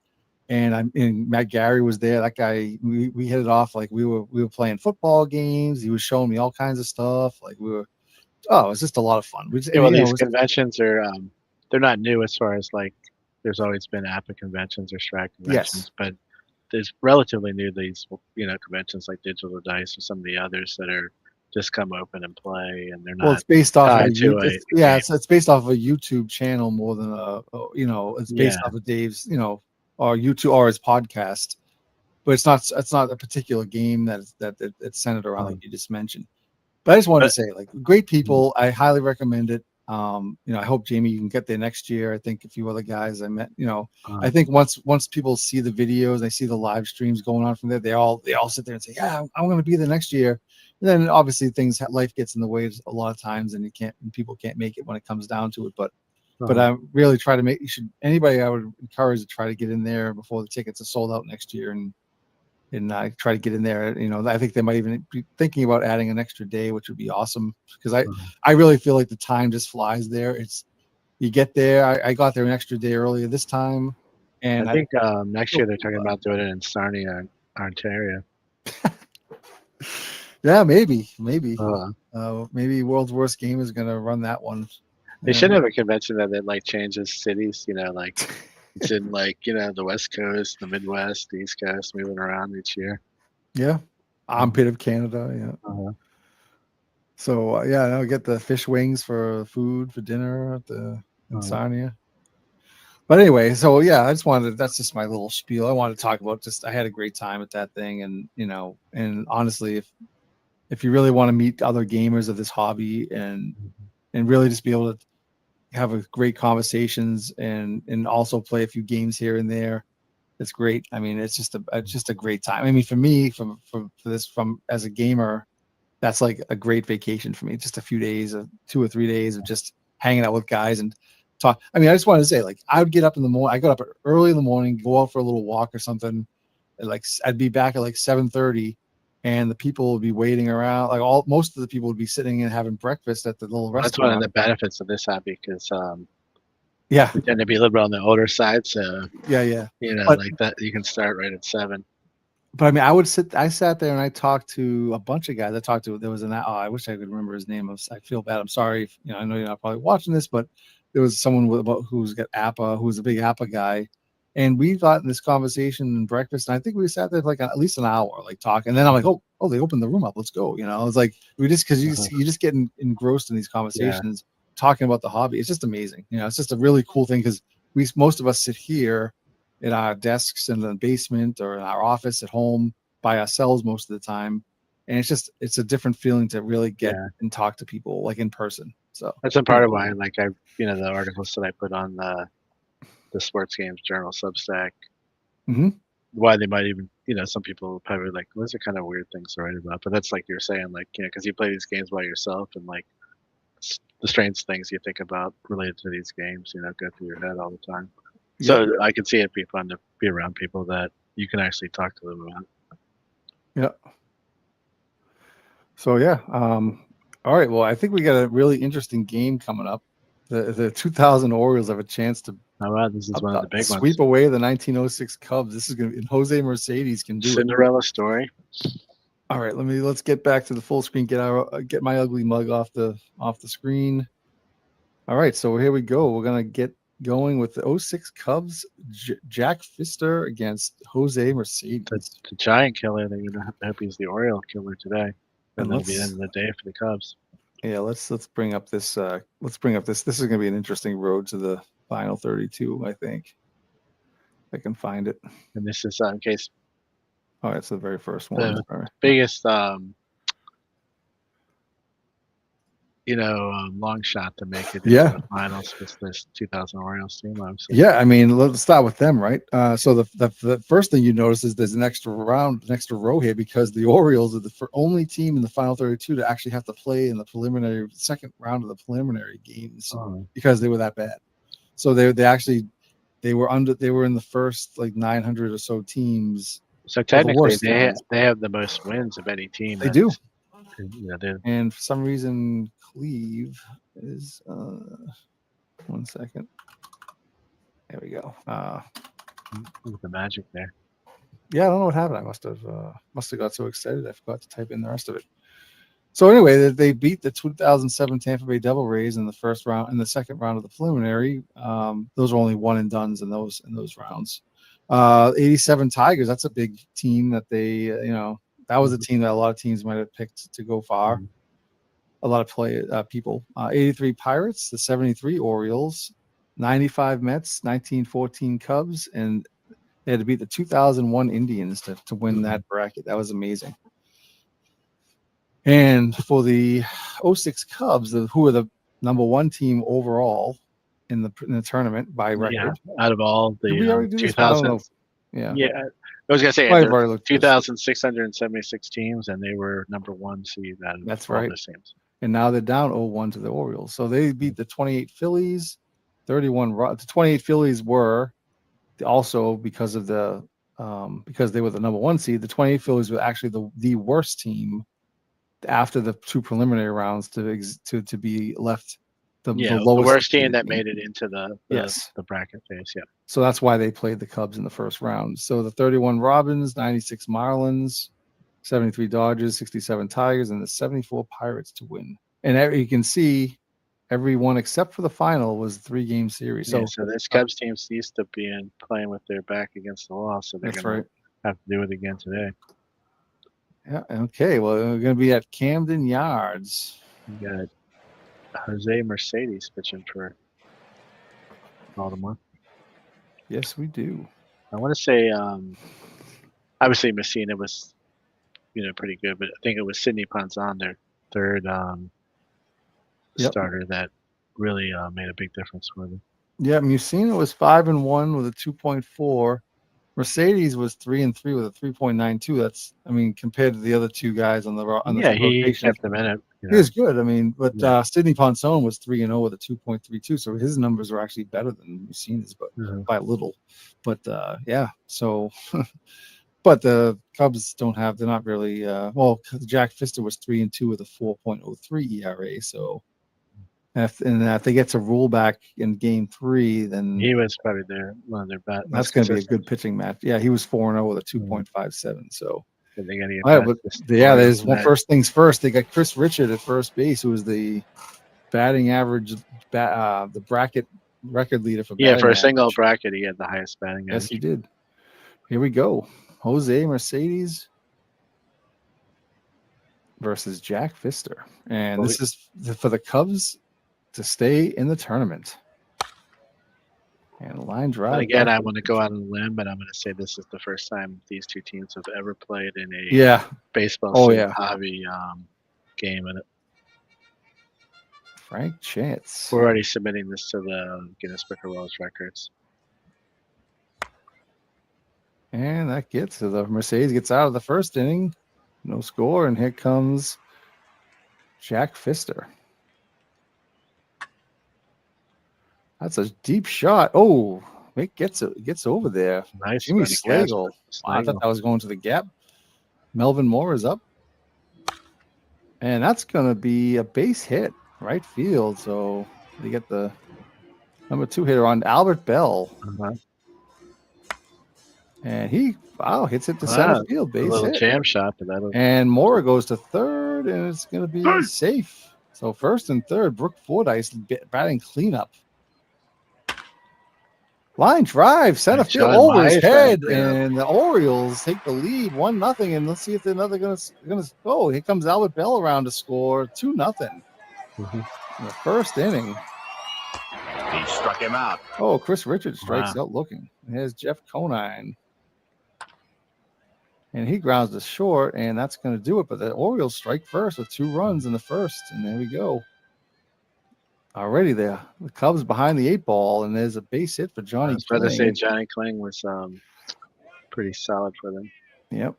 And Matt Gary was there. That guy, we hit it off like we were playing football games. He was showing me all kinds of stuff. It was just a lot of fun. These conventions are they're not new as far as there's always been APA conventions or STRAC conventions, but there's relatively new these conventions like Digital Dice or some of the others that are just come open and play, and they're not. Well, it's based off it's based off of a YouTube channel more than it's based off of Dave's or YouTube or his podcast, but it's not a particular game that it's centered around like you just mentioned. But I just wanted to say, great people. I highly recommend it. I hope Jamie you can get there next year. I think a few other guys I met. I think once people see the videos, they see the live streams going on from there, they all sit there and say, yeah, I'm going to be there next year. And then obviously life gets in the way a lot of times, and people can't make it when it comes down to it. But I really try to anybody I would encourage to try to get in there before the tickets are sold out next year, and I try to get in there. I think they might even be thinking about adding an extra day, which would be awesome, because I really feel like the time just flies there. You get there. I got there an extra day earlier this time, and I think next year they're talking about doing it in Sarnia, Ontario. Yeah, maybe. Maybe World's Worst Game is going to run that one. They should have a convention that like changes cities. Like it's in like the West Coast, the Midwest, the East Coast, moving around each year. Yeah, armpit of Canada. Yeah. Uh-huh. So I'll get the fish wings for food for dinner at the Sarnia. But anyway, so I just wanted. That's just my little spiel. I wanted to talk about. I had a great time at that thing, and and honestly, if you really want to meet other gamers of this hobby and really just be able to have a great conversations and also play a few games here and there, it's great. I mean, it's just a great time. I mean, for me, from as a gamer, that's like a great vacation for me. Just a few days of 2 or 3 days of just hanging out with guys and talk. I mean, I just wanted to say, like, I would get up in the morning. I got up early in the morning, go out for a little walk or something. And like, I'd be back at like 7:30, and the people would be waiting around. Like most of the people would be sitting and having breakfast at the little restaurant. That's one of the benefits of this hobby because yeah, we tend to be a little bit on the older side. So yeah. But, like that, you can start right at 7. But I mean, I sat there and I talked to a bunch of guys. There was I wish I could remember his name. I feel bad. I'm sorry. I know you're not probably watching this, but there was someone who's got APA, who's a big APA guy. And we got in this conversation and breakfast. And I think we sat there for like at least an hour, like talking. And then I'm like, oh, they opened the room up. Let's go. It's like, because you just get engrossed in these conversations, talking about the hobby. It's just amazing. It's just a really cool thing because most of us sit here at our desks in the basement or in our office at home by ourselves most of the time. And it's a different feeling to really get and talk to people like in person. So that's a part of why, like the articles that I put on the Sports Games Journal Substack, why they might even, some people probably like, those are kind of weird things to write about, but that's like you're saying, like, because you play these games by yourself and like the strange things you think about related to these games, go through your head all the time. So I can see it'd be fun to be around people that you can actually talk to them about. Yeah. So all right. Well, I think we got a really interesting game coming up. The 2000 Orioles have a chance to. Oh wow, this is one of the big ones. Sweep away the 1906 Cubs. This is going to be Jose Mercedes can do Cinderella story. All right, let's get back to the full screen. Get my ugly mug off the screen. All right, so here we go. We're gonna get going with the 06 Cubs. Jack Pfister against Jose Mercedes. The giant killer. They're gonna hope he's the Oriole killer today, and that'll be the end of the day for the Cubs. Yeah, let's bring up this. This is gonna be an interesting road to the final 32. I think I can find it. And this is in case. Oh, it's the very first one. The biggest, long shot to make it into the finals was this 2000 Orioles team. Obviously. Yeah, I mean, let's start with them, right? So the first thing you notice is there's an extra row here because the Orioles are the only team in the final 32 to actually have to play in the second round of the preliminary games because they were that bad. So they were in the first like 900 or so teams. So technically, they have the most wins of any team. They do. And for some reason, Cleve is. 1 second. There we go. With the magic there. Yeah, I don't know what happened. I must have got so excited I forgot to type in the rest of it. So anyway, they beat the 2007 Tampa Bay Devil Rays in the first round. In the second round of the preliminary, those are only one and dones in those rounds. 87 Tigers, that's a big team that they that was a team that a lot of teams might have picked to go far. A lot of people. 83 Pirates, the 73 Orioles, 95 Mets, 1914 Cubs, and they had to beat the 2001 Indians to win that bracket. That was amazing. And for the 06 Cubs, who are the number one team overall in the tournament by record. Yeah, out of all the 2000s. Yeah. I was going to say 2,676 teams, and they were number one seed out of That's all right. the teams. And now they're down 0-1 to the Orioles. So they beat the 28 Phillies, 31. The 28 Phillies were also because of because they were the number one seed. The 28 Phillies were actually the worst team after the two preliminary rounds to be left. The worst team that made it into the bracket phase. Yeah. So that's why they played the Cubs in the first round. So the 31 Robins, 96 Marlins, 73 Dodgers, 67 Tigers, and the 74 Pirates to win. And you can see everyone except for the final was a 3-game series. So this Cubs team used to be playing with their back against the wall, so they're going to have to do it again today. Yeah. Okay. Well, we're going to be at Camden Yards. You got Jose Mercedes pitching for Baltimore. Yes, we do. I want to say, obviously Messina was, pretty good, but I think it was Sidney Ponzon, their third starter, that really made a big difference for them. Yeah, Messina was 5-1 with a 2.4. Mercedes was 3-3 with a 3.92. That's, compared to the other two guys on the rotation, he kept them in it. He was good. But Sidney Ponzon was 3-0 with a 2.32. So his numbers were actually better than Messina's, but by a little. But so. But the Cubs they're not really. Jack Pfister was 3-2 with a 4.03 ERA. So. If they get to rule back in Game 3, then he was probably one of their best. That's going to be a good pitching match. Yeah, he was 4-0 with a 2.57. So they got to there's first things first. They got Chris Richard at first base, who was the batting average, the bracket record leader for. Yeah, for a single bracket, he had the highest batting average. Yes, he did. Here we go. Jose Mercedes versus Jack Pfister, and this is for the Cubs to stay in the tournament. And line drive. But again, I want to go out on a limb, but I'm going to say this is the first time these two teams have ever played in a baseball hobby game in it. Frank Chance. We're already submitting this to the Guinness Book of World Records. And that gets to the Mercedes gets out of the first inning. No score, and here comes Jack Pfister. That's a deep shot. Oh, it gets over there. Nice. Jimmy Slagle. I thought that was going to the gap. Melvin Moore is up. And that's going to be a base hit, right field. So they get the number 2 hitter on Albert Bell. And he hits it to center field. Base a little hit. jam shot. And Moore goes to third, and it's going to be safe. So first and third, Brooke Fordyce batting cleanup. Line drive, center field over his head, and the Orioles take the lead 1-0. And let's see if they're going to. Oh, here comes Albert Bell around to score 2-0 in the first inning. He struck him out. Oh, Chris Richards strikes out looking. Here's Jeff Conine, and he grounds to short, and that's going to do it. But the Orioles strike first with 2 runs in the first, and there we go. Already there, the Cubs behind the 8 ball, and there's a base hit for Johnny. I was about to say Johnny Kling was pretty solid for them. Yep.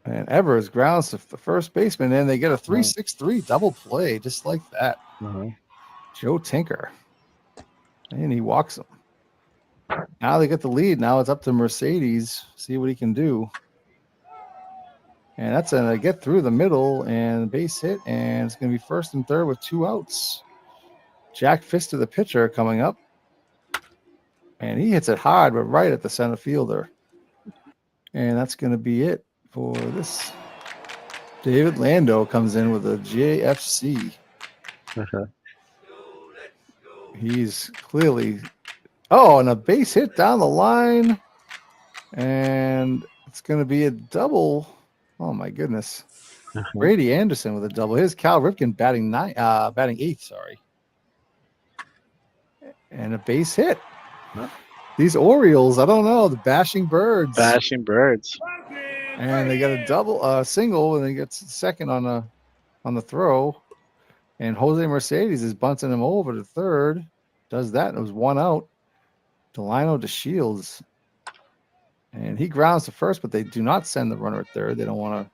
And Evers grounds to the first baseman, and they get a 3-6-3 double play just like that. Joe Tinker, and he walks him. Now they get the lead. Now it's up to Mercedes. See what he can do. And that's a get through the middle and base hit, and it's going to be first and third with 2 outs. Jack Pfister, the pitcher, coming up, and he hits it hard, but right at the center fielder. And that's going to be it for this. David Lando comes in with a JFC. He's clearly, and a base hit down the line, and it's going to be a double. Oh my goodness. Brady Anderson with a double. Here's Cal Ripken batting 8th, sorry. And a base hit. These Orioles, I don't know, the bashing birds. Bashing birds. And they got a single, and they get second on the throw. And Jose Mercedes is bunting him over to third. Does that, and it was 1 out. Delino DeShields. And he grounds to first, but they do not send the runner at third. They don't want to.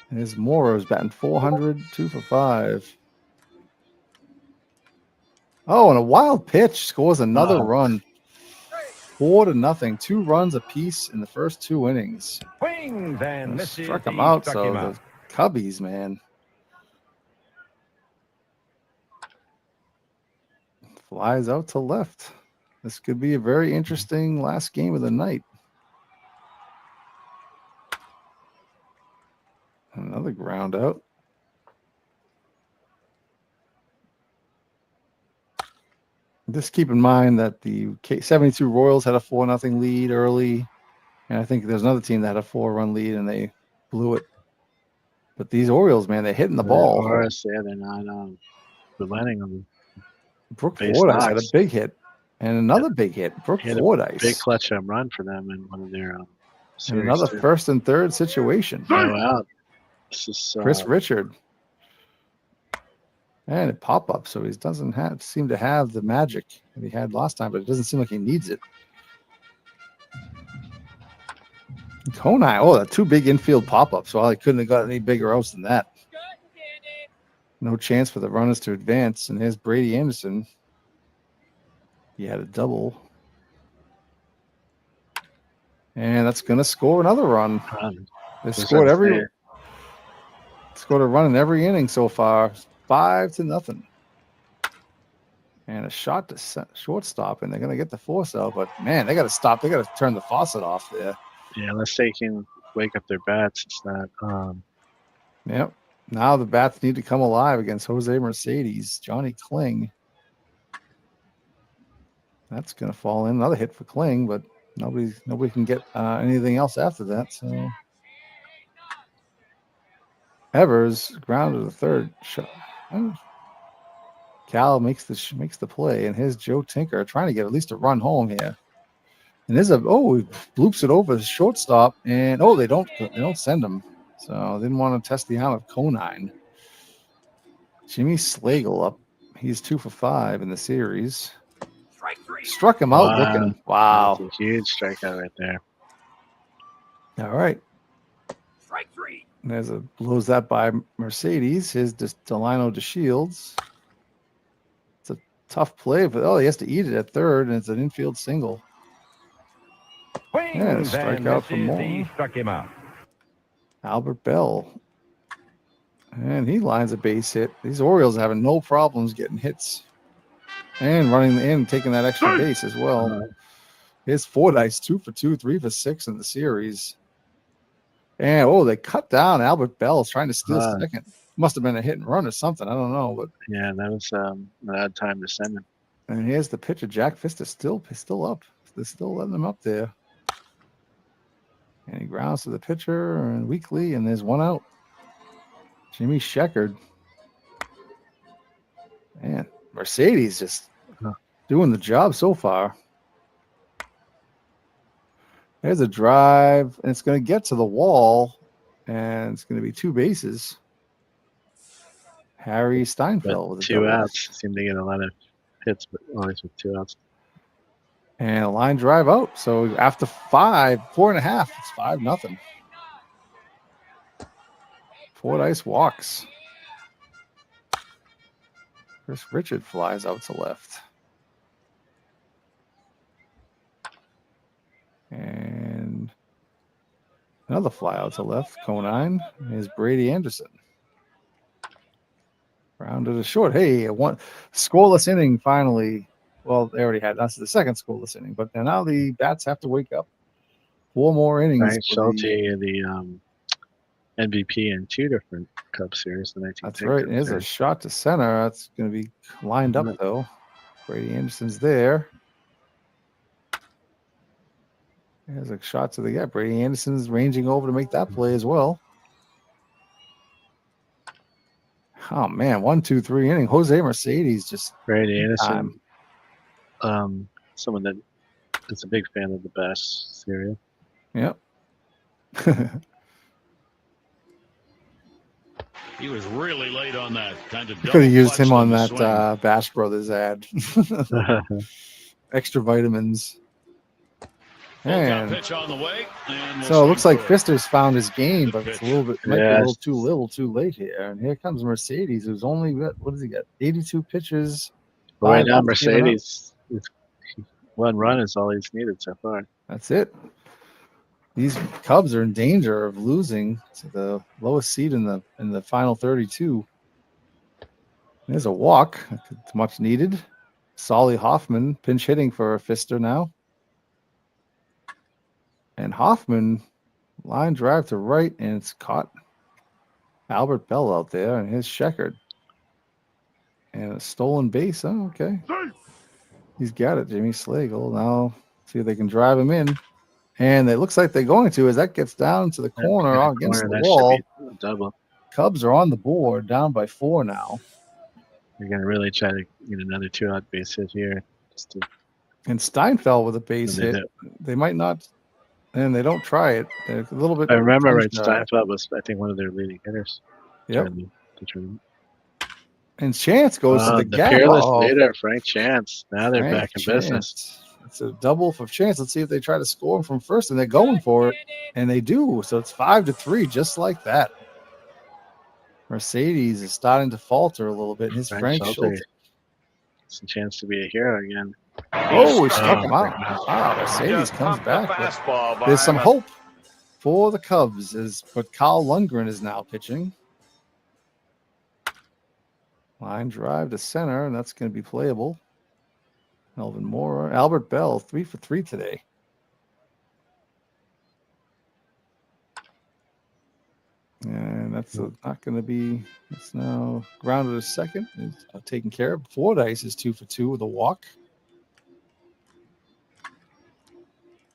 And his Morrow's batting 400, 2 for 5. Oh, and a wild pitch scores another run. 4-0. 2 runs apiece in the first 2 innings. Swings and misses. Struck him out. So the Cubbies, man. Flies out to left. This could be a very interesting last game of the night. ground out. Just keep in mind that the 72 Royals had a 4-0 lead early. And I think there's another team that had a 4-run lead and they blew it. But these Orioles, man, they're hitting the ball. Horace, yeah, they're not relenting on Brooke base Fordyce had a knocks. big hit and another big hit. Brooke Hit a Fordyce. big clutch home run for them in one of their And series. another too. first and third situation. No out. This is Chris Richard. And a pop-up, so he doesn't seem to have the magic that he had last time, but it doesn't seem like he needs it. Konai, oh, the 2 big infield pop-ups. Well, he couldn't have got any bigger outs than that. No chance for the runners to advance. And here's Brady Anderson. He had a double. And that's going to score another run. They scored scored a run in every inning so far. 5-0. And a shot to shortstop, and they're going to get the force out. But, man, they got to stop. They got to turn the faucet off there. Yeah, unless they can wake up their bats. It's not. Yep. Now the bats need to come alive against Jose Mercedes. Johnny Kling. That's going to fall in. Another hit for Kling, but nobody can get anything else after that. So Evers grounded the third shot. Cal makes the play, and here's Joe Tinker trying to get at least a run home here. And there's he bloops it over the shortstop, and they don't send him. So they didn't want to test the arm of Konine. Jimmy Slagle up. He's 2 for 5 in the series. Struck him out looking. Wow. That's a huge strikeout right there. All right. Strike 3. And blows that by Mercedes. Here's Delino DeShields. It's a tough play, but he has to eat it at third, and it's an infield single. Yeah, strikeout for Moore. He struck him out. Albert Bell. And he lines a base hit. These Orioles are having no problems getting hits. And running in, taking that extra base as well. Here's Fordyce, 2 for 2, 3 for 6 in the series. And they cut down Albert Bell trying to steal second. Must have been a hit and run or something. I don't know, but yeah, that was an odd time to send him. And here's the pitcher, Jack Fister, still up. They're still letting him up there. And he grounds to the pitcher and weakly, and there's one out. Jimmy Sheckard. Man, Mercedes just doing the job so far. There's a drive, and it's going to get to the wall, and it's going to be 2 bases. Harry Steinfeld with 2 outs. Seem to get a lot of hits, but always with 2 outs. And a line drive out. So after 4.5, it's 5-0. Fordyce walks. Chris Richard flies out to left. And another fly out to left. Konine is Brady Anderson. Rounded to short. Hey, one scoreless inning finally. Well, they already had. That's the second scoreless inning, but now the bats have to wake up. 4 more innings. Right, Schulte, the MVP in 2 different Cup Series. That's right. There's a shot to center. That's going to be lined up though. Brady Anderson's there. There's a shot to the gap. Brady Anderson's ranging over to make that play as well. Oh man, 1, 2, 3 inning. Jose Mercedes just Brady Anderson. Someone that is a big fan of the Bass cereal. Yep. He was really late on that kind of. Could have used him on that Bash Brothers ad. Extra vitamins. And so it looks like Fister's found his game, but it's a little bit might be a little too late here. And here comes Mercedes, who's only got, what does he get? 82 pitches. Right now, Mercedes, 1 run is all he's needed so far. That's it. These Cubs are in danger of losing to the lowest seed in the final 32. There's a walk. It's much needed. Solly Hoffman pinch hitting for Fister now. And Hoffman line drive to right, and it's caught Albert Bell out there, and here's Sheckard. And a stolen base. Oh, okay. He's got it, Jimmy Slagle. Now see if they can drive him in. And it looks like they're going to as that gets down to the corner against the wall. Double. Cubs are on the board, down by 4 now. They're going to really try to get another 2-out base hit here. Just to, and Steinfeld with a base hit. They might not, and they don't try it. They're a little bit. I remember right. Steinfeld was, I think, one of their leading hitters. Yep. And Chance goes to the gap. Fearless leader, Frank Chance. Now they're back in business. It's a double for Chance. Let's see if they try to score him from first, and they're going for it, and they do. So it's 5-3, just like that. Mercedes is starting to falter a little bit. His Frank Schulte. It's a chance to be a hero again. Oh, he struck him out. Wow, Mercedes comes back. There's some hope for the Cubs, but Kyle Lundgren is now pitching. Line drive to center, and that's going to be playable. Melvin Moore, Albert Bell, 3 for 3 today. And that's not going to be. It's now grounded to second. It's taken care of. Fordyce is 2 for 2 with a walk.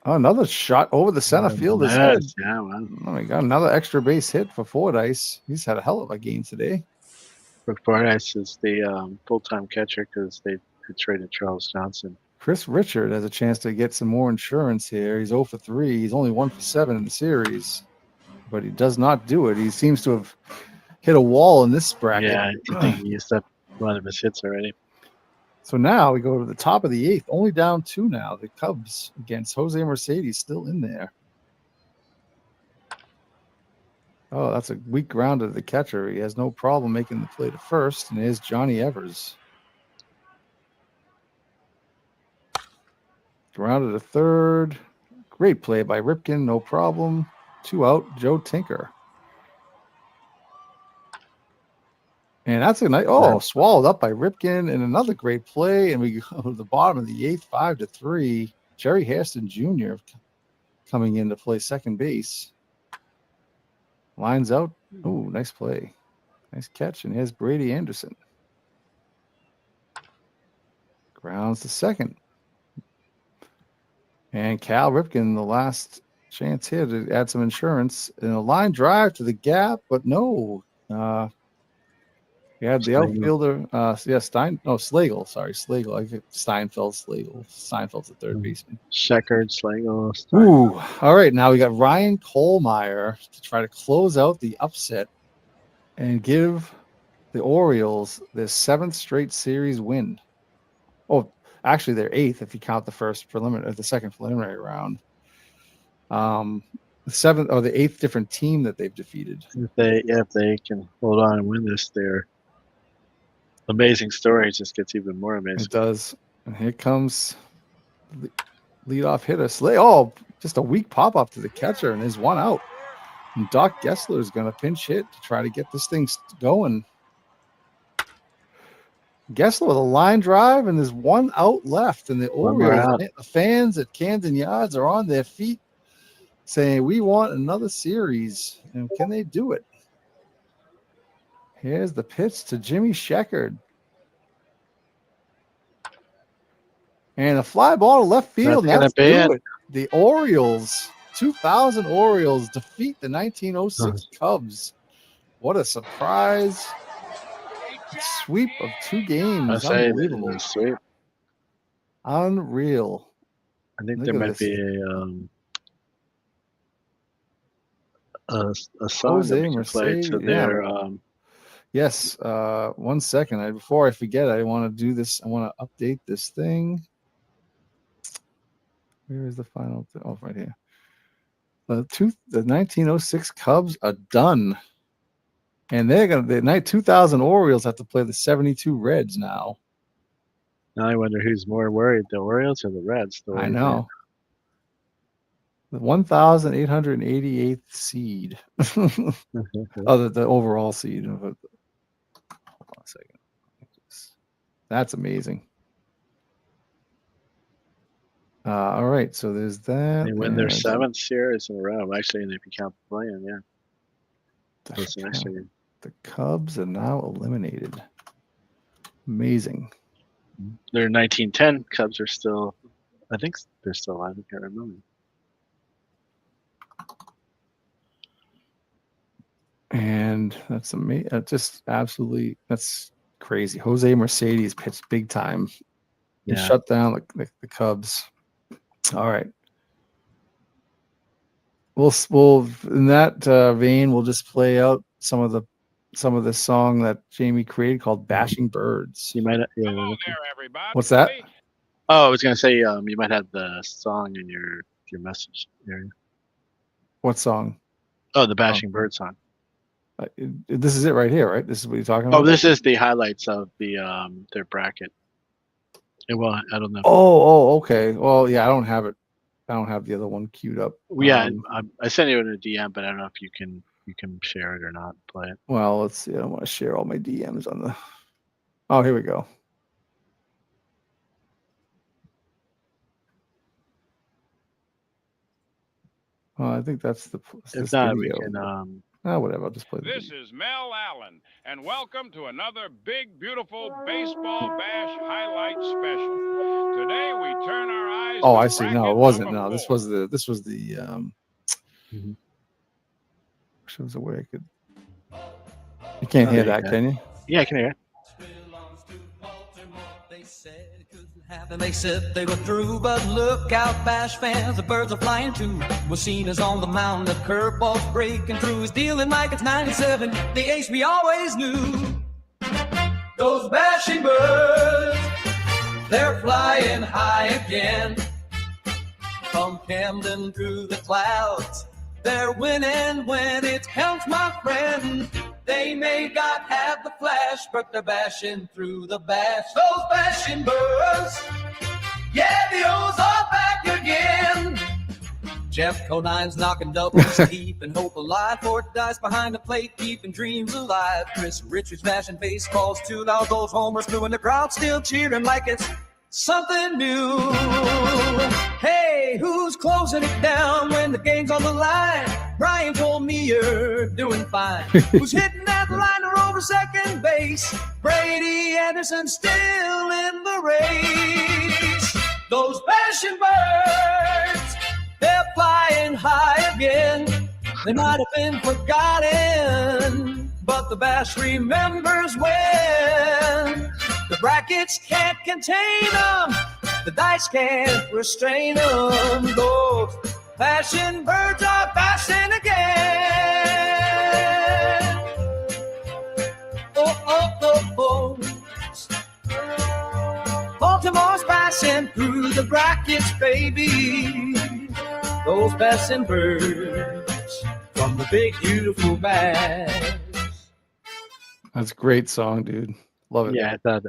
Oh, another shot over the center field. Yeah, wow. Oh my God, another extra base hit for Fordyce. He's had a hell of a game today. Fordyce is the full-time catcher because they traded Charles Johnson. Chris Richard has a chance to get some more insurance here. He's 0 for 3. He's only 1 for 7 in the series, but he does not do it. He seems to have hit a wall in this bracket. Yeah, I think he used up one of his hits already. So now we go to the top of the 8th, only down 2 now. The Cubs against Jose Mercedes still in there. Oh, that's a weak ground to the catcher. He has no problem making the play to first, and here's Johnny Evers. Grounded to third. Great play by Ripken, no problem. 2 out, Joe Tinker. And that's a nice, swallowed up by Ripken, and another great play. And we go to the bottom of the 8th, 5-3. Jerry Hairston Jr. coming in to play second base. Lines out. Oh, nice play. Nice catch. And here's Brady Anderson. Grounds to second. And Cal Ripken, the last chance here to add some insurance. And a line drive to the gap, but no. We had the outfielder, Slagle. Sorry, Slagle. I get Steinfeld, Slagle. Steinfeld's the third baseman. Sheckard, Slagle. Ooh. All right, now we got Ryan Kohlmeyer to try to close out the upset and give the Orioles their 7th straight series win. Oh, actually, their 8th if you count the second preliminary round. The 7th or the 8th different team that they've defeated. If they can hold on and win this, their amazing story just gets even more amazing. It does. And here comes the leadoff hitter. Just a weak pop up to the catcher, and there's 1 out. And Doc Gessler is going to pinch hit to try to get this thing going. Gessler with a line drive, and there's 1 out left. And the Orioles, the fans at Camden Yards are on their feet saying, we want another series. And can they do it? Here's the pitch to Jimmy Sheckard. And a fly ball to left field. That's it. The Orioles, 2000 Orioles, defeat the 1906 Cubs. What a surprise. Sweep of 2 games. Unbelievable. Sweep. Unreal. I think there might be a song Jose that we can play Mercedes, to their Yes. 1 second. Before I forget, I want to do this. I want to update this thing. Where is the final? Right here. The 1906 Cubs are done. And the 2000 Orioles have to play the 72 Reds now. Now I wonder who's more worried, the Orioles or the Reds? I know. The 1,888th seed. The overall seed. Hold on a second. That's amazing. All right, so there's that. They win their 7th series in a row. Actually, and if you count the play-in, yeah. That's the next year. The Cubs are now eliminated. Amazing. They're 1910. Cubs are still, I think they're still alive. I can't remember. And that's amazing. Just absolutely, that's crazy. Jose Mercedes pitched big time. He Yeah. shut down the Cubs. All right. We'll in that vein, we'll just play out some of the song that Jamie created called "Bashing Birds." You might. Yeah, Hello there, everybody. What's that? Oh, I was gonna say you might have the song in your message area. What song? Oh, the Bashing Bird song. This is it right here, right? This is what you're talking about. Oh, this is the highlights of the their bracket. Well, I don't know. Oh, okay. Well, yeah, I don't have it. I don't have the other one queued up. Yeah, I sent you in a DM, but I don't know if you can share it or not. Play it. Well, let's see. I don't want to share all my DMs on the. Oh, here we go. I think that's the. If not, we can. Whatever. I'll just play the This is Mel Allen, and welcome to another big, beautiful baseball bash highlight special. Today we turn our eyes. Oh, to I see. No, bracket it wasn't. number No, this 4. was the. Shows a way I could. You can't hear that, can you? Yeah, I can hear it. And they said they were through, but look out, Bash fans, the birds are flying too. Was seen as on the mound, the curveballs breaking through. He's dealing like it's 97, the ace we always knew. Those bashing birds, they're flying high again. From Camden through the clouds, they're winning when it counts, my friend. They may not have the flash, but they're bashing through the bash. Those bashing birds, yeah, the O's are back again. Jeff Conine's knocking doubles, keeping hope alive. Fort Dice behind the plate, keeping dreams alive. Chris Richards mashing baseballs too. Now those homers through, and the crowd still cheering like it's something new. Hey, who's closing it down when the game's on the line? Brian told me you're doing fine. Who's hitting that liner over second base? Brady Anderson still in the race. Those bashing birds, they're flying high again. They might have been forgotten, but the bash remembers when. The brackets can't contain them, the dice can't restrain them. Those bashing birds are bashing again. Oh, oh, oh, oh. Baltimore's bashing through the brackets, baby. Those bashing birds from the big, beautiful bash. That's a great song, dude. Love it. Yeah, I thought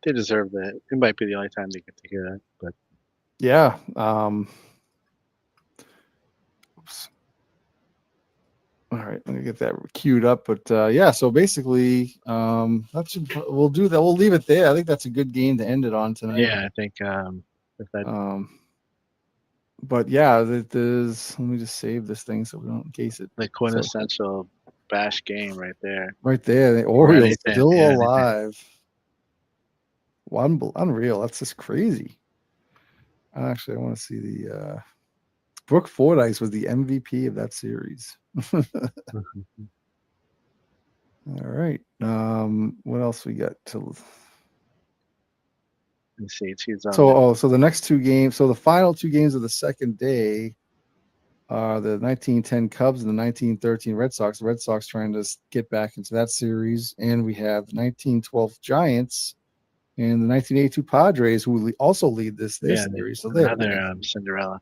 they deserve that. It might be the only time they get to hear that, but Yeah. Oops. All right, let me get that queued up. But yeah, so basically, we'll do that. We'll leave it there. I think that's a good game to end it on tonight. yeah, I think if that But yeah, there's. Let me just save this thing so we don't encase it. the quintessential bash game right there. Right there, the Orioles anything, still yeah, anything. alive. Unreal. That's just crazy. Actually, I want to see the Brooke Fordyce was the MVP of that series. All right. What else we got to? Let's see. It's on So the next two games. So the final two games of the second day are the 1910 Cubs and the 1913 Red Sox. The Red Sox trying to get back into that series, and we have the 1912 Giants and the 1982 Padres, who also lead this series. So they're another Cinderella.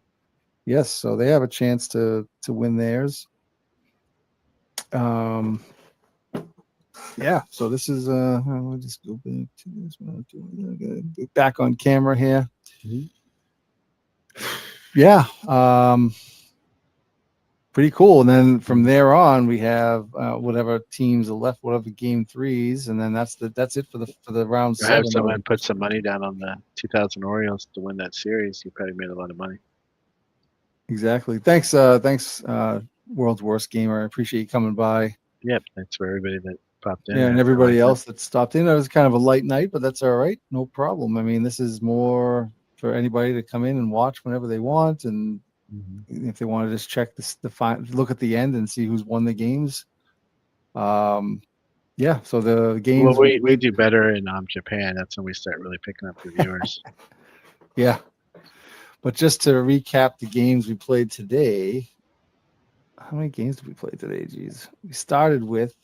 yes, so they have a chance to win theirs. Yeah, so this is I'll just go back to this one. I gotta go back on camera here. Yeah, pretty cool. And then from there on, we have whatever teams are left, whatever game threes, and then that's it for the round I have 7. someone put some money down on the 2000 Orioles to win that series. You probably made a lot of money. Exactly. Thanks, World's Worst Gamer. I appreciate you coming by. Yep, thanks for everybody that popped in. Yeah, and there. everybody I like else that stopped in. It was kind of a light night, but that's all right. No problem. I mean, this is more for anybody to come in and watch whenever they want, and that. Mhm. if they want to just check look at the end and see who's won the games. Yeah. So the games. Well, we do better in Japan. That's when we start really picking up the viewers. Yeah. But just to recap the games we played today. How many games did we play today? Geez, we started with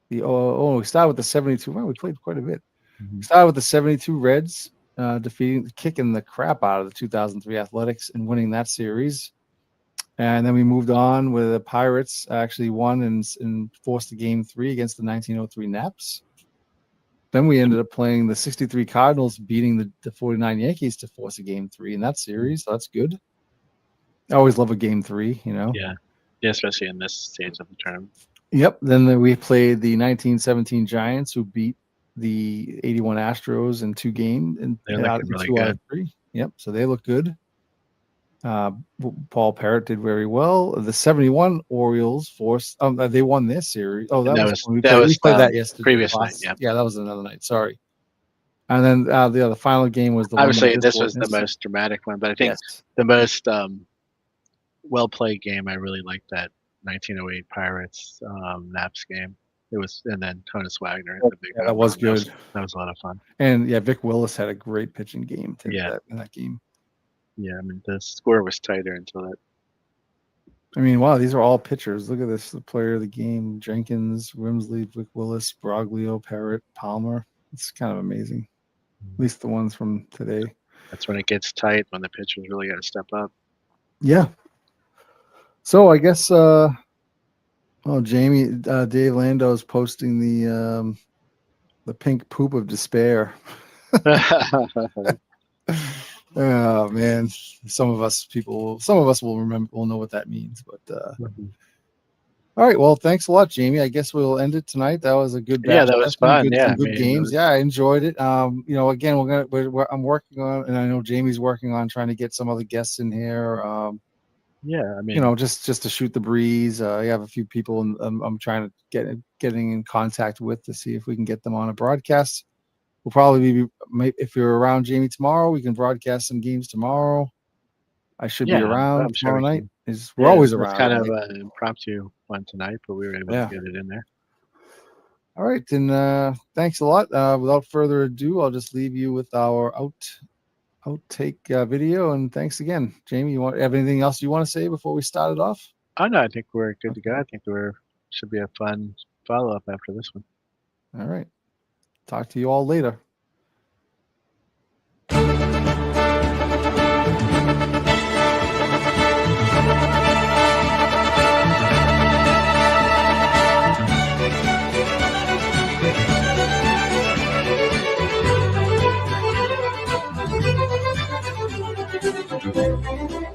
we started with the 72. Well, we played quite a bit. Mhm. We started with the 72 Reds, kicking the crap out of the 2003 Athletics and winning that series. And then we moved on with the Pirates, actually won and forced the game 3 against the 1903 Naps. Then we ended up playing the 63 Cardinals, beating the 49 Yankees to force a game 3 in that series. So that's good. I always love a game 3, you know? Yeah, especially in this stage of the tournament. Yep. Then we played the 1917 Giants, who beat the 81 Astros in 2 games and They're looking really 2 out good. of 3. Yep. So they look good. Paul Parrott did very well. The 71 Orioles forced. They won this series. Oh, that was when we played that yesterday. Previous night. Yeah. Yeah, that was another night. Sorry. And then the final game was the one Obviously, that this was the witnessed. most dramatic one, but I think Yes. the most well played game. I really liked that 1908 Pirates Naps game. It was, and then Honus Wagner. The big Yeah, that was home run. good. That was a lot of fun. And yeah, Vic Willis had a great pitching game too. Yeah. In that game. Yeah, I mean the score was tighter until that. I mean, wow, these are all pitchers. Look at this: the player of the game: Jenkins, Rimsley, Vic Willis, Broglio, Parrott, Palmer. It's kind of amazing. At least the ones from today. That's when it gets tight, when the pitchers really got to step up. Yeah. So I guess Jamie Dave Lando is posting the pink poop of despair. Oh man, some of us will know what that means. But all right, well, thanks a lot, Jamie. I guess we'll end it tonight. That was a good Yeah, batch. that was fun. Yeah, some good I mean, games. Yeah, I enjoyed it. Again, I'm working on, and I know Jamie's working on trying to get some other guests in here. Yeah, I mean, Just to shoot the breeze. I have a few people I'm trying to getting in contact with to see if we can get them on a broadcast. We'll probably if you're around, Jamie, tomorrow, we can broadcast some games tomorrow. I should be around I'm sure tomorrow we night. can. We're always It's around. kind of right? an impromptu one tonight, but we were able Yeah. to get it in there. All right, then thanks a lot. Without further ado, I'll just leave you with our outtake video, and thanks again, Jamie. You have anything else you want to say before we start it off? Oh no, I think we're good to go. I think should be a fun follow up after this one. All right. Talk to you all later. Thank you.